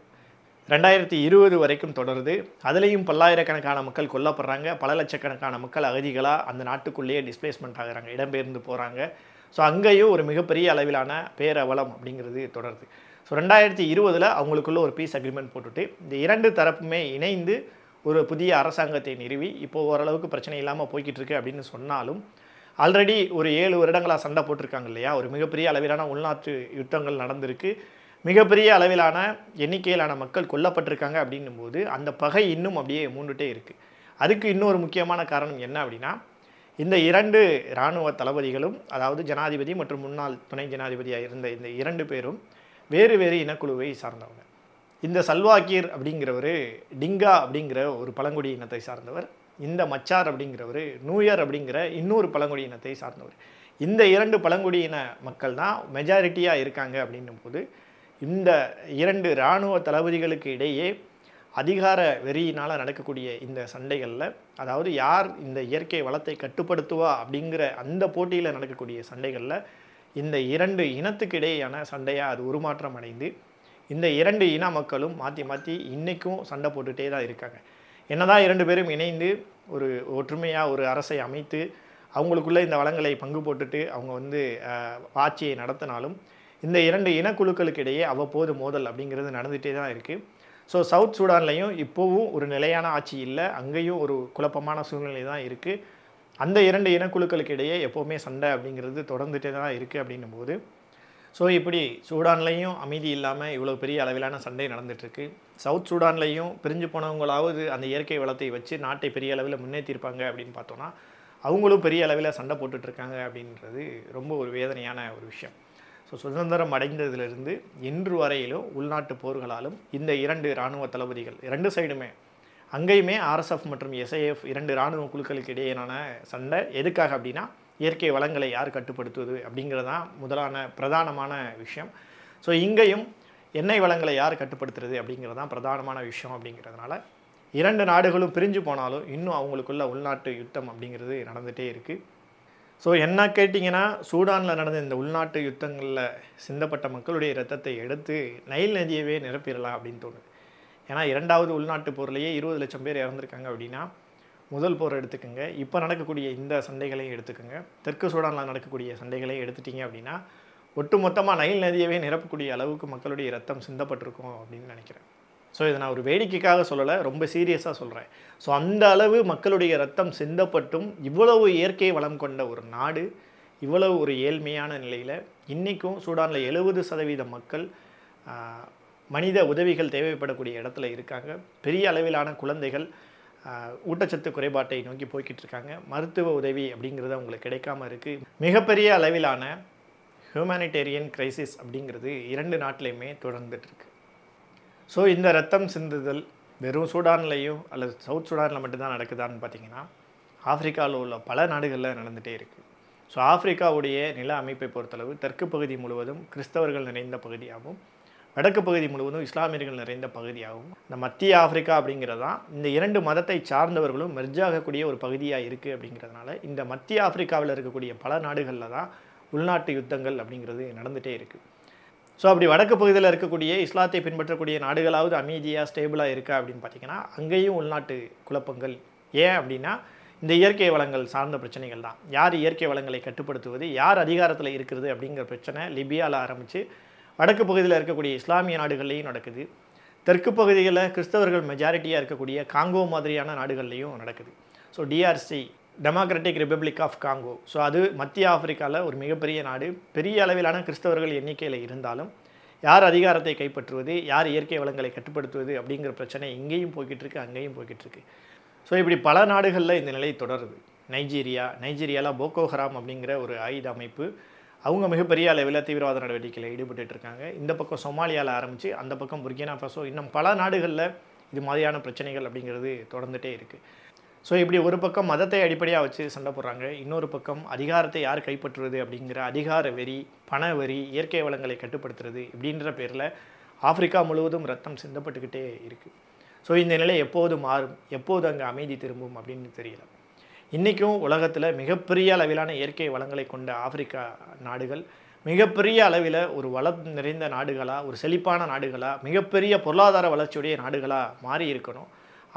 2020 வரைக்கும் தொடருது. அதுலேயும் பல்லாயிரக்கணக்கான மக்கள் கொல்லப்படுறாங்க. பல லட்சக்கணக்கான மக்கள் அகதிகளாக அந்த நாட்டுக்குள்ளேயே டிஸ்பிளேஸ்மெண்ட் ஆகுறாங்க, இடம்பெயர்ந்து போகிறாங்க. ஸோ அங்கேயும் ஒரு மிகப்பெரிய அளவிலான பேரவலம் அப்படிங்கிறது தொடருது. ஸோ 2020 அவங்களுக்குள்ள ஒரு பீஸ் அக்ரிமெண்ட் போட்டுட்டு இந்த 2 தரப்புமே இணைந்து ஒரு புதிய அரசாங்கத்தை நிறுவி இப்போது ஓரளவுக்கு பிரச்சனை இல்லாமல் போய்கிட்டு இருக்கு அப்படின்னு சொன்னாலும் ஆல்ரெடி ஒரு 7 வருடங்களாக சண்டை போட்டிருக்காங்க இல்லையா. ஒரு மிகப்பெரிய அளவிலான உள்நாட்டு யுத்தங்கள் நடந்திருக்கு. மிகப்பெரிய அளவிலான எண்ணிக்கையிலான மக்கள் கொல்லப்பட்டிருக்காங்க அப்படின்னும் போது அந்த பகை இன்னும் அப்படியே மூண்டுகிட்டே இருக்குது. அதுக்கு இன்னொரு முக்கியமான காரணம் என்ன அப்படின்னா, இந்த 2 இராணுவ தளபதிகளும், அதாவது ஜனாதிபதி மற்றும் முன்னாள் துணை ஜனாதிபதியாக இருந்த இந்த 2 பேரும் வேறு வேறு இனக்குழுவை சார்ந்தவங்க. இந்த சல்வாகீர் அப்படிங்கிறவர் டிங்கா அப்படிங்கிற ஒரு பழங்குடி இனத்தை சார்ந்தவர். இந்த மச்சார் அப்படிங்கிறவர் நூயர் அப்படிங்கிற இன்னொரு பழங்குடி இனத்தை சார்ந்தவர். இந்த 2 பழங்குடியின மக்கள் தான் மெஜாரிட்டியாக இருக்காங்க அப்படின்னும் போது இந்த 2 இராணுவ தளபதிகளுக்கு இடையே அதிகார வெறியினால் நடக்கக்கூடிய இந்த சண்டைகளில், அதாவது யார் இந்த இயற்கை வளத்தை கட்டுப்படுத்துவா அப்படிங்கிற அந்த போட்டியில் நடக்கக்கூடிய சண்டைகளில் இந்த 2 இனத்துக்கு இடையேயான சண்டையாக அது உருமாற்றம் அடைந்து இந்த 2 இன மக்களும் மாற்றி மாற்றி இன்றைக்கும் சண்டை போட்டுகிட்டே தான் இருக்காங்க. என்னதான் 2 பேரும் இணைந்து ஒரு ஒற்றுமையாக ஒரு அரசை அமைத்து அவங்களுக்குள்ளே இந்த வளங்களை பங்கு போட்டுட்டு அவங்க ஆட்சியை நடத்தினாலும் இந்த 2 இனக்குழுக்களுக்கு இடையே அவ்வப்போது மோதல் அப்படிங்கிறது நடந்துகிட்டே தான் இருக்குது. ஸோ சவுத் சூடான்லையும் இப்போவும் ஒரு நிலையான ஆட்சி இல்லை, அங்கேயும் ஒரு குழப்பமான சூழ்நிலை தான் இருக்குது. அந்த 2 இனக்குழுக்களுக்கு இடையே எப்போவுமே சண்டை அப்படிங்கிறது தொடர்ந்துகிட்டே தான் இருக்குது அப்படின்னும் போது, ஸோ இப்படி சூடான்லையும் அமைதி இல்லாமல் இவ்வளோ பெரிய அளவிலான சண்டை நடந்துகிட்ருக்கு. சவுத் சூடான்லையும் பிரிஞ்சு போனவங்களாவது அந்த இயற்கை வளத்தை வச்சு நாட்டை பெரிய அளவில் முன்னேற்றிருப்பாங்க அப்படின்னு பார்த்தோன்னா அவங்களும் பெரிய அளவில் சண்டை போட்டுட்ருக்காங்க அப்படின்றது ரொம்ப ஒரு வேதனையான ஒரு விஷயம். ஸோ சுதந்திரம் அடைந்ததிலிருந்து இன்று வரையிலும் உள்நாட்டு போர்களாலும் இந்த 2 இராணுவ தளபதிகள் 2 சைடுமே, அங்கேயுமே ஆர்எஸ்எஃப் மற்றும் எஸ்ஐஎஃப் 2 இராணுவ குழுக்களுக்கு இடையேயான சண்டை எதுக்காக அப்படின்னா இயற்கை வளங்களை யார் கட்டுப்படுத்துவது அப்படிங்கிறது தான் பிரதானமான விஷயம். ஸோ இங்கேயும் எண்ணெய் வளங்களை யார் கட்டுப்படுத்துறது அப்படிங்கிறது தான் பிரதானமான விஷயம். அப்படிங்கிறதுனால 2 நாடுகளும் பிரிஞ்சு போனாலும் இன்னும் அவங்களுக்குள்ள உள்நாட்டு யுத்தம் அப்படிங்கிறது நடந்துகிட்டே இருக்குது. ஸோ என்ன கேட்டிங்கன்னா, சூடானில் நடந்த இந்த உள்நாட்டு யுத்தங்களில் சிந்தப்பட்ட மக்களுடைய இரத்தத்தை எடுத்து நைல் நதியவே நிரப்பிடலாம் அப்படின்னு தோணுது. ஏன்னா 2வது உள்நாட்டு போர்லேயே 20 லட்சம் பேர் இறந்துருக்காங்க அப்படின்னா, முதல் போர் எடுத்துக்கோங்க, இப்போ நடக்கக்கூடிய இந்த சண்டைகளையும் எடுத்துக்கோங்க, தெற்கு சூடானில் நடக்கக்கூடிய சண்டைகளையும் எடுத்துட்டிங்க அப்படின்னா ஒட்டுமொத்தமாக நைல் நதியவே நிரப்பக்கூடிய அளவுக்கு மக்களுடைய இரத்தம் சிந்தப்பட்டிருக்கும் அப்படின்னு நினைக்கிறேன். ஸோ இதை நான் ஒரு வேடிக்கைக்காக சொல்லலை, ரொம்ப சீரியஸாக சொல்கிறேன். ஸோ அந்த அளவு மக்களுடைய ரத்தம் சிந்தப்பட்டும் இவ்வளவு இயற்கை வளம் கொண்ட ஒரு நாடு இவ்வளவு ஒரு ஏழ்மையான நிலையில் இன்றைக்கும் சூடானில் 70% மக்கள் மனித உதவிகள் தேவைப்படக்கூடிய இடத்துல இருக்காங்க. பெரிய அளவிலான குழந்தைகள் ஊட்டச்சத்து குறைபாட்டை நோக்கி போய்கிட்டு இருக்காங்க. மருத்துவ உதவி அப்படிங்கிறது அவங்களுக்கு கிடைக்காம இருக்குது. மிகப்பெரிய அளவிலான ஹியூமனிடேரியன் கிரைசிஸ் அப்படிங்கிறது 2 நாட்டிலையுமே தொடர்ந்துட்டுருக்கு. ஸோ இந்த ரத்தம் சிந்துதல் வெறும் சூடான்லேயும் அல்லது சவுத் சூடானில் மட்டும்தான் நடக்குதான்னு பார்த்தீங்கன்னா ஆப்பிரிக்காவில் உள்ள பல நாடுகளில் நடந்துகிட்டே இருக்குது. ஸோ ஆப்பிரிக்காவுடைய நில அமைப்பை பொறுத்தளவு தெற்கு பகுதி முழுவதும் கிறிஸ்தவர்கள் நிறைந்த பகுதியாகவும், வடக்கு பகுதி முழுவதும் இஸ்லாமியர்கள் நிறைந்த பகுதியாகவும், இந்த மத்திய ஆப்பிரிக்கா அப்படிங்கிறதான் இந்த 2 மதத்தை சார்ந்தவர்களும் மெர்ஜாகக்கூடிய ஒரு பகுதியாக இருக்குது. அப்படிங்கிறதுனால இந்த மத்திய ஆப்பிரிக்காவில் இருக்கக்கூடிய பல நாடுகளில் தான் உள்நாட்டு யுத்தங்கள் அப்படிங்கிறது நடந்துகிட்டே இருக்குது. ஸோ அப்படி வடக்கு பகுதியில் இருக்கக்கூடிய இஸ்லாத்தை பின்பற்றக்கூடிய நாடுகளாவது அமைதியாக ஸ்டேபிளாக இருக்கா அப்படின்னு பார்த்தீங்கன்னா அங்கேயும் உள்நாட்டு குழப்பங்கள். ஏன் அப்படின்னா இந்த இயற்கை வளங்கள் சார்ந்த பிரச்சனைகள் தான். யார் இயற்கை வளங்களை கட்டுப்படுத்துவது, யார் அதிகாரத்தில் இருக்கிறது அப்படிங்கிற பிரச்சனை லிபியாவில் ஆரம்பித்து வடக்கு பகுதியில் இருக்கக்கூடிய இஸ்லாமிய நாடுகள்லேயும் நடக்குது. தெற்கு பகுதிகளில் கிறிஸ்தவர்கள் மெஜாரிட்டியாக இருக்கக்கூடிய காங்கோ மாதிரியான நாடுகள்லேயும் நடக்குது. So DRC, Democratic Republic of Congo, so அது மத்திய ஆப்பிரிக்காவில் ஒரு மிகப்பெரிய நாடு. பெரிய அளவிலான கிறிஸ்தவர்கள் எண்ணிக்கையில் இருந்தாலும் யார் அதிகாரத்தை கைப்பற்றுவது, யார் இயற்கை வளங்களை கட்டுப்படுத்துவது அப்படிங்கிற பிரச்சனை இங்கேயும் போய்கிட்டு இருக்கு, அங்கேயும் போய்கிட்டு இருக்கு. ஸோ இப்படி பல நாடுகளில் இந்த நிலை தொடருது. நைஜீரியாவில் போகோ ஹராம் அப்படிங்கிற ஒரு ஆயுத அமைப்பு அவங்க மிகப்பெரிய அளவில் தீவிரவாத நடவடிக்கையில் ஈடுபட்டு இருக்காங்க. இந்த பக்கம் சொமாலியாவில் ஆரம்பித்து அந்த பக்கம் புர்கினா ஃபசோ, இன்னும் பல நாடுகளில் இது மாதிரியான பிரச்சனைகள் அப்படிங்கிறது தொடர்ந்துகிட்டே இருக்குது. ஸோ இப்படி ஒரு பக்கம் மதத்தை அடிப்படையாக வச்சு சண்டை போடுறாங்க, இன்னொரு பக்கம் அதிகாரத்தை யார் கைப்பற்றுவது அப்படிங்கிற அதிகார வெறி, பண வெறி, இயற்கை வளங்களை கட்டுப்படுத்துறது இப்படின்ற பேரில் ஆப்பிரிக்கா முழுவதும் ரத்தம் சிந்தப்பட்டுக்கிட்டே இருக்குது. ஸோ இந்த நிலை எப்போது மாறும், எப்போது அங்கே அமைதி திரும்பும் அப்படின்னு தெரியல. இன்றைக்கும் உலகத்தில் மிகப்பெரிய அளவிலான இயற்கை வளங்களை கொண்ட ஆப்பிரிக்கா நாடுகள் மிகப்பெரிய அளவில் ஒரு வளம் நிறைந்த நாடுகளாக, ஒரு செழிப்பான நாடுகளாக, மிகப்பெரிய பொருளாதார வளர்ச்சியுடைய நாடுகளாக மாறி இருக்கணும்.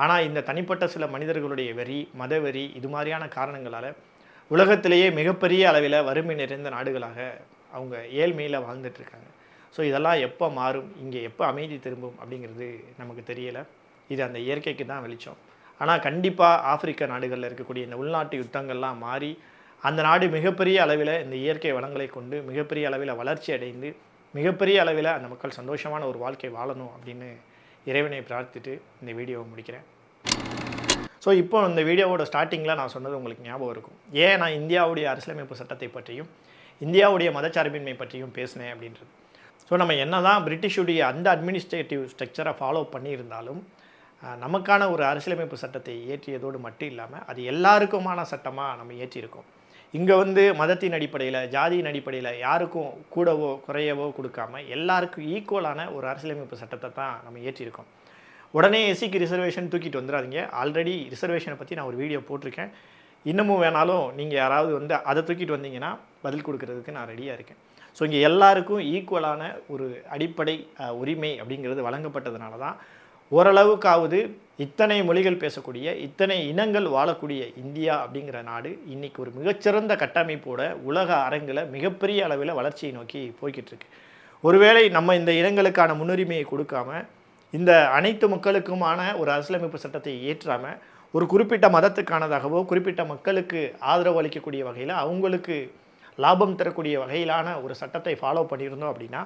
ஆனால் இந்த தனிப்பட்ட சில மனிதர்களுடைய வெறி, மதவெறி இது மாதிரியான காரணங்களால் உலகத்திலேயே மிகப்பெரிய அளவில் வறுமை நிறைந்த நாடுகளாக அவங்க ஏழ்மையில் வாழ்ந்துட்டுருக்காங்க. ஸோ இதெல்லாம் எப்போ மாறும், இங்கே எப்போ அமைதி திரும்பும் அப்படிங்கிறது நமக்கு தெரியலை. இது அந்த இயற்கைக்கு தான் வெளிச்சம். ஆனால் கண்டிப்பாக ஆப்பிரிக்க நாடுகளில் இருக்கக்கூடிய இந்த உள்நாட்டு யுத்தங்கள்லாம் மாறி அந்த நாடு மிகப்பெரிய அளவில் இந்த இயற்கை வளங்களை கொண்டு மிகப்பெரிய அளவில் வளர்ச்சி அடைந்து மிகப்பெரிய அளவில் அந்த மக்கள் சந்தோஷமான ஒரு வாழ்க்கை வாழணும் அப்படின்னு இறைவனை பிரார்த்திட்டு இந்த வீடியோவை முடிக்கிறேன். ஸோ இப்போ இந்த வீடியோவோட ஸ்டார்டிங்கில் நான் சொன்னது உங்களுக்கு ஞாபகம் இருக்கும். ஏன் நான் இந்தியாவுடைய அரசியலமைப்பு சட்டத்தை பற்றியும் இந்தியாவுடைய மதச்சார்பின்மை பற்றியும் பேசினேன் அப்படின்றது. ஸோ நம்ம என்ன தான் பிரிட்டிஷுடைய அந்த அட்மினிஸ்ட்ரேட்டிவ் ஸ்ட்ரக்சரை ஃபாலோ பண்ணியிருந்தாலும் நமக்கான ஒரு அரசியலமைப்பு சட்டத்தை இயற்றியதோடு மட்டும் இல்லாமல் அது எல்லாருக்குமான சட்டமாக நம்ம இயற்றியிருக்கோம். இங்கே மதத்தின் அடிப்படையில், ஜாதியின் அடிப்படையில் யாருக்கும் கூடவோ குறையவோ கொடுக்காம எல்லாருக்கும் ஈக்குவலான ஒரு அரசியலமைப்பு சட்டத்தை தான் நம்ம இயற்றியிருக்கோம். உடனே எஸ்சிக்கு ரிசர்வேஷன் தூக்கிட்டு வந்துடாதீங்க. ஆல்ரெடி ரிசர்வேஷனை பற்றி நான் ஒரு வீடியோ போட்டிருக்கேன். இன்னமும் வேணாலும் நீங்கள் யாராவது அதை தூக்கிட்டு வந்தீங்கன்னா பதில் கொடுக்கறதுக்கு நான் ரெடியாக இருக்கேன். ஸோ இங்கே எல்லாருக்கும் ஈக்குவலான ஒரு அடிப்படை உரிமை அப்படிங்கிறது வழங்கப்பட்டதுனால தான் ஓரளவுக்காவது இத்தனை மொழிகள் பேசக்கூடிய, இத்தனை இனங்கள் வாழக்கூடிய இந்தியா அப்படிங்கிற நாடு இன்றைக்கி ஒரு மிகச்சிறந்த கட்டமைப்போட உலக அரங்கில் மிகப்பெரிய அளவில் வளர்ச்சியை நோக்கி போய்கிட்டு இருக்கு. ஒருவேளை நம்ம இந்த இனங்களுக்கான முன்னுரிமையை கொடுக்காம, இந்த அனைத்து மக்களுக்குமான ஒரு அரசியலமைப்பு சட்டத்தை ஏற்றாமல், ஒரு குறிப்பிட்ட மதத்துக்கானதாகவோ குறிப்பிட்ட மக்களுக்கு ஆதரவு அளிக்கக்கூடிய வகையில், அவங்களுக்கு லாபம் தரக்கூடிய வகையிலான ஒரு சட்டத்தை ஃபாலோ பண்ணியிருந்தோம் அப்படின்னா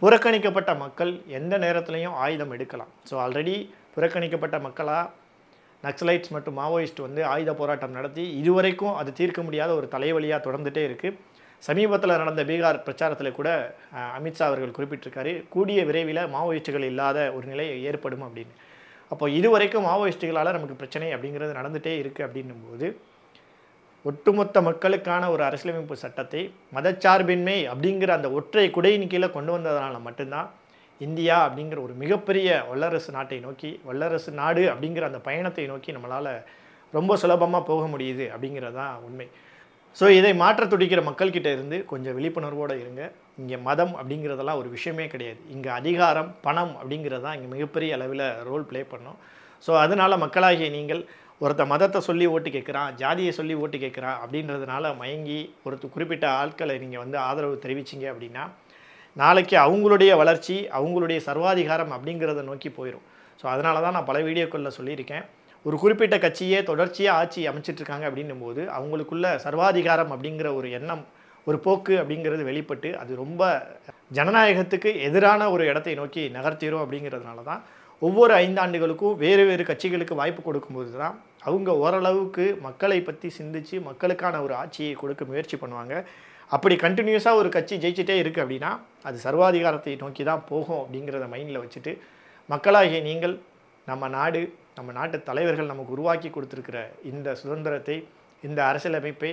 புறக்கணிக்கப்பட்ட மக்கள் எந்த நேரத்துலையும் ஆயுதம் எடுக்கலாம். ஸோ ஆல்ரெடி புறக்கணிக்கப்பட்ட மக்களாக நக்சலைட்ஸ் மற்றும் மாவோயிஸ்ட் ஆயுத போராட்டம் நடத்தி இதுவரைக்கும் அது தீர்க்க முடியாத ஒரு தலைவலியாக தொடர்ந்துகிட்டே இருக்குது. சமீபத்தில் நடந்த பீகார் பிரச்சாரத்தில் கூட அமித்ஷா அவர்கள் குறிப்பிட்டிருக்காரு, கூடிய விரைவில் மாவோயிஸ்ட்டுகள் இல்லாத ஒரு நிலை ஏற்படும் அப்படின்னு. அப்போ இதுவரைக்கும் மாவோயிஸ்ட்டுகளால் நமக்கு பிரச்சனை அப்படிங்கிறது நடந்துகிட்டே இருக்குது. அப்படின்னும்போது ஒட்டுமொத்த மக்களுக்கான ஒரு அரசியலமைப்பு சட்டத்தை மதச்சார்பின்மை அப்படிங்கிற அந்த ஒற்றை குடையின் கீழே கொண்டு வந்ததுனால மட்டும்தான் இந்தியா அப்படிங்கிற ஒரு மிகப்பெரிய வல்லரசு நாட்டை நோக்கி, வல்லரசு நாடு அப்படிங்கிற அந்த பயணத்தை நோக்கி நம்மளால் ரொம்ப சுலபமாக போக முடியுது அப்படிங்கிறது தான் உண்மை. ஸோ இதை மாற்ற துடிக்கிற மக்கள்கிட்ட இருந்து கொஞ்சம் விழிப்புணர்வோடு இருங்க. இங்கே மதம் அப்படிங்கிறதெல்லாம் ஒரு விஷயமே கிடையாது. இங்கே அதிகாரம், பணம் அப்படிங்கிறது தான் இங்கே மிகப்பெரிய அளவில் ரோல் ப்ளே பண்ணும். ஸோ அதனால் மக்களாகிய நீங்கள் ஒருத்த மதத்தை சொல்லி ஓட்டு கேட்குறான், ஜாதியை சொல்லி ஓட்டு கேட்குறான் அப்படின்றதுனால மயங்கி குறிப்பிட்ட ஆட்களை நீங்கள் ஆதரவு தெரிவிச்சிங்க அப்படின்னா நாளைக்கு அவங்களுடைய வளர்ச்சி, அவங்களுடைய சர்வாதிகாரம் அப்படிங்கிறத நோக்கி போயிடும். ஸோ அதனால தான் நான் பல வீடியோக்களில் சொல்லியிருக்கேன், ஒரு குறிப்பிட்ட கட்சியே தொடர்ச்சியாக ஆட்சி அமைச்சிட்ருக்காங்க அப்படின்னும் போது அவங்களுக்குள்ள சர்வாதிகாரம் அப்படிங்கிற ஒரு எண்ணம், ஒரு போக்கு அப்படிங்கிறது வெளிப்பட்டு அது ரொம்ப ஜனநாயகத்துக்கு எதிரான ஒரு இடத்தை நோக்கி நகர்த்திடும். அப்படிங்கிறதுனால தான் ஒவ்வொரு 5 ஆண்டுகளுக்கும் வேறு வேறு கட்சிகளுக்கு வாய்ப்பு கொடுக்கும்போது தான் அவங்க ஓரளவுக்கு மக்களை பற்றி சிந்தித்து மக்களுக்கான ஒரு ஆட்சியை கொடுக்க முயற்சி பண்ணுவாங்க. அப்படி கண்டினியூஸாக ஒரு கட்சி ஜெயிச்சிட்டே இருக்குது அப்படின்னா அது சர்வாதிகாரத்தை நோக்கி தான் போகும் அப்படிங்கிறத மைண்டில் வச்சுட்டு மக்களாகிய நீங்கள், நம்ம நாடு, நம்ம நாட்டு தலைவர்கள் நமக்கு உருவாக்கி கொடுத்துருக்கிற இந்த சுதந்திரத்தை, இந்த அரசியலமைப்பை,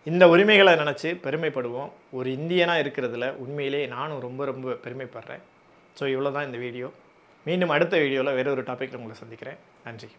இந்த உரிமைகளை நினச்சி பெருமைப்படுவோம். ஒரு இந்தியனாக இருக்கிறதுல உண்மையிலே நானும் ரொம்ப ரொம்ப பெருமைப்படுறேன். ஸோ இவ்வளோ தான் இந்த வீடியோ. மீண்டும் அடுத்த வீடியோவில் வேறு ஒரு டாப்பிக்கில் உங்களை சந்திக்கிறேன். நன்றி.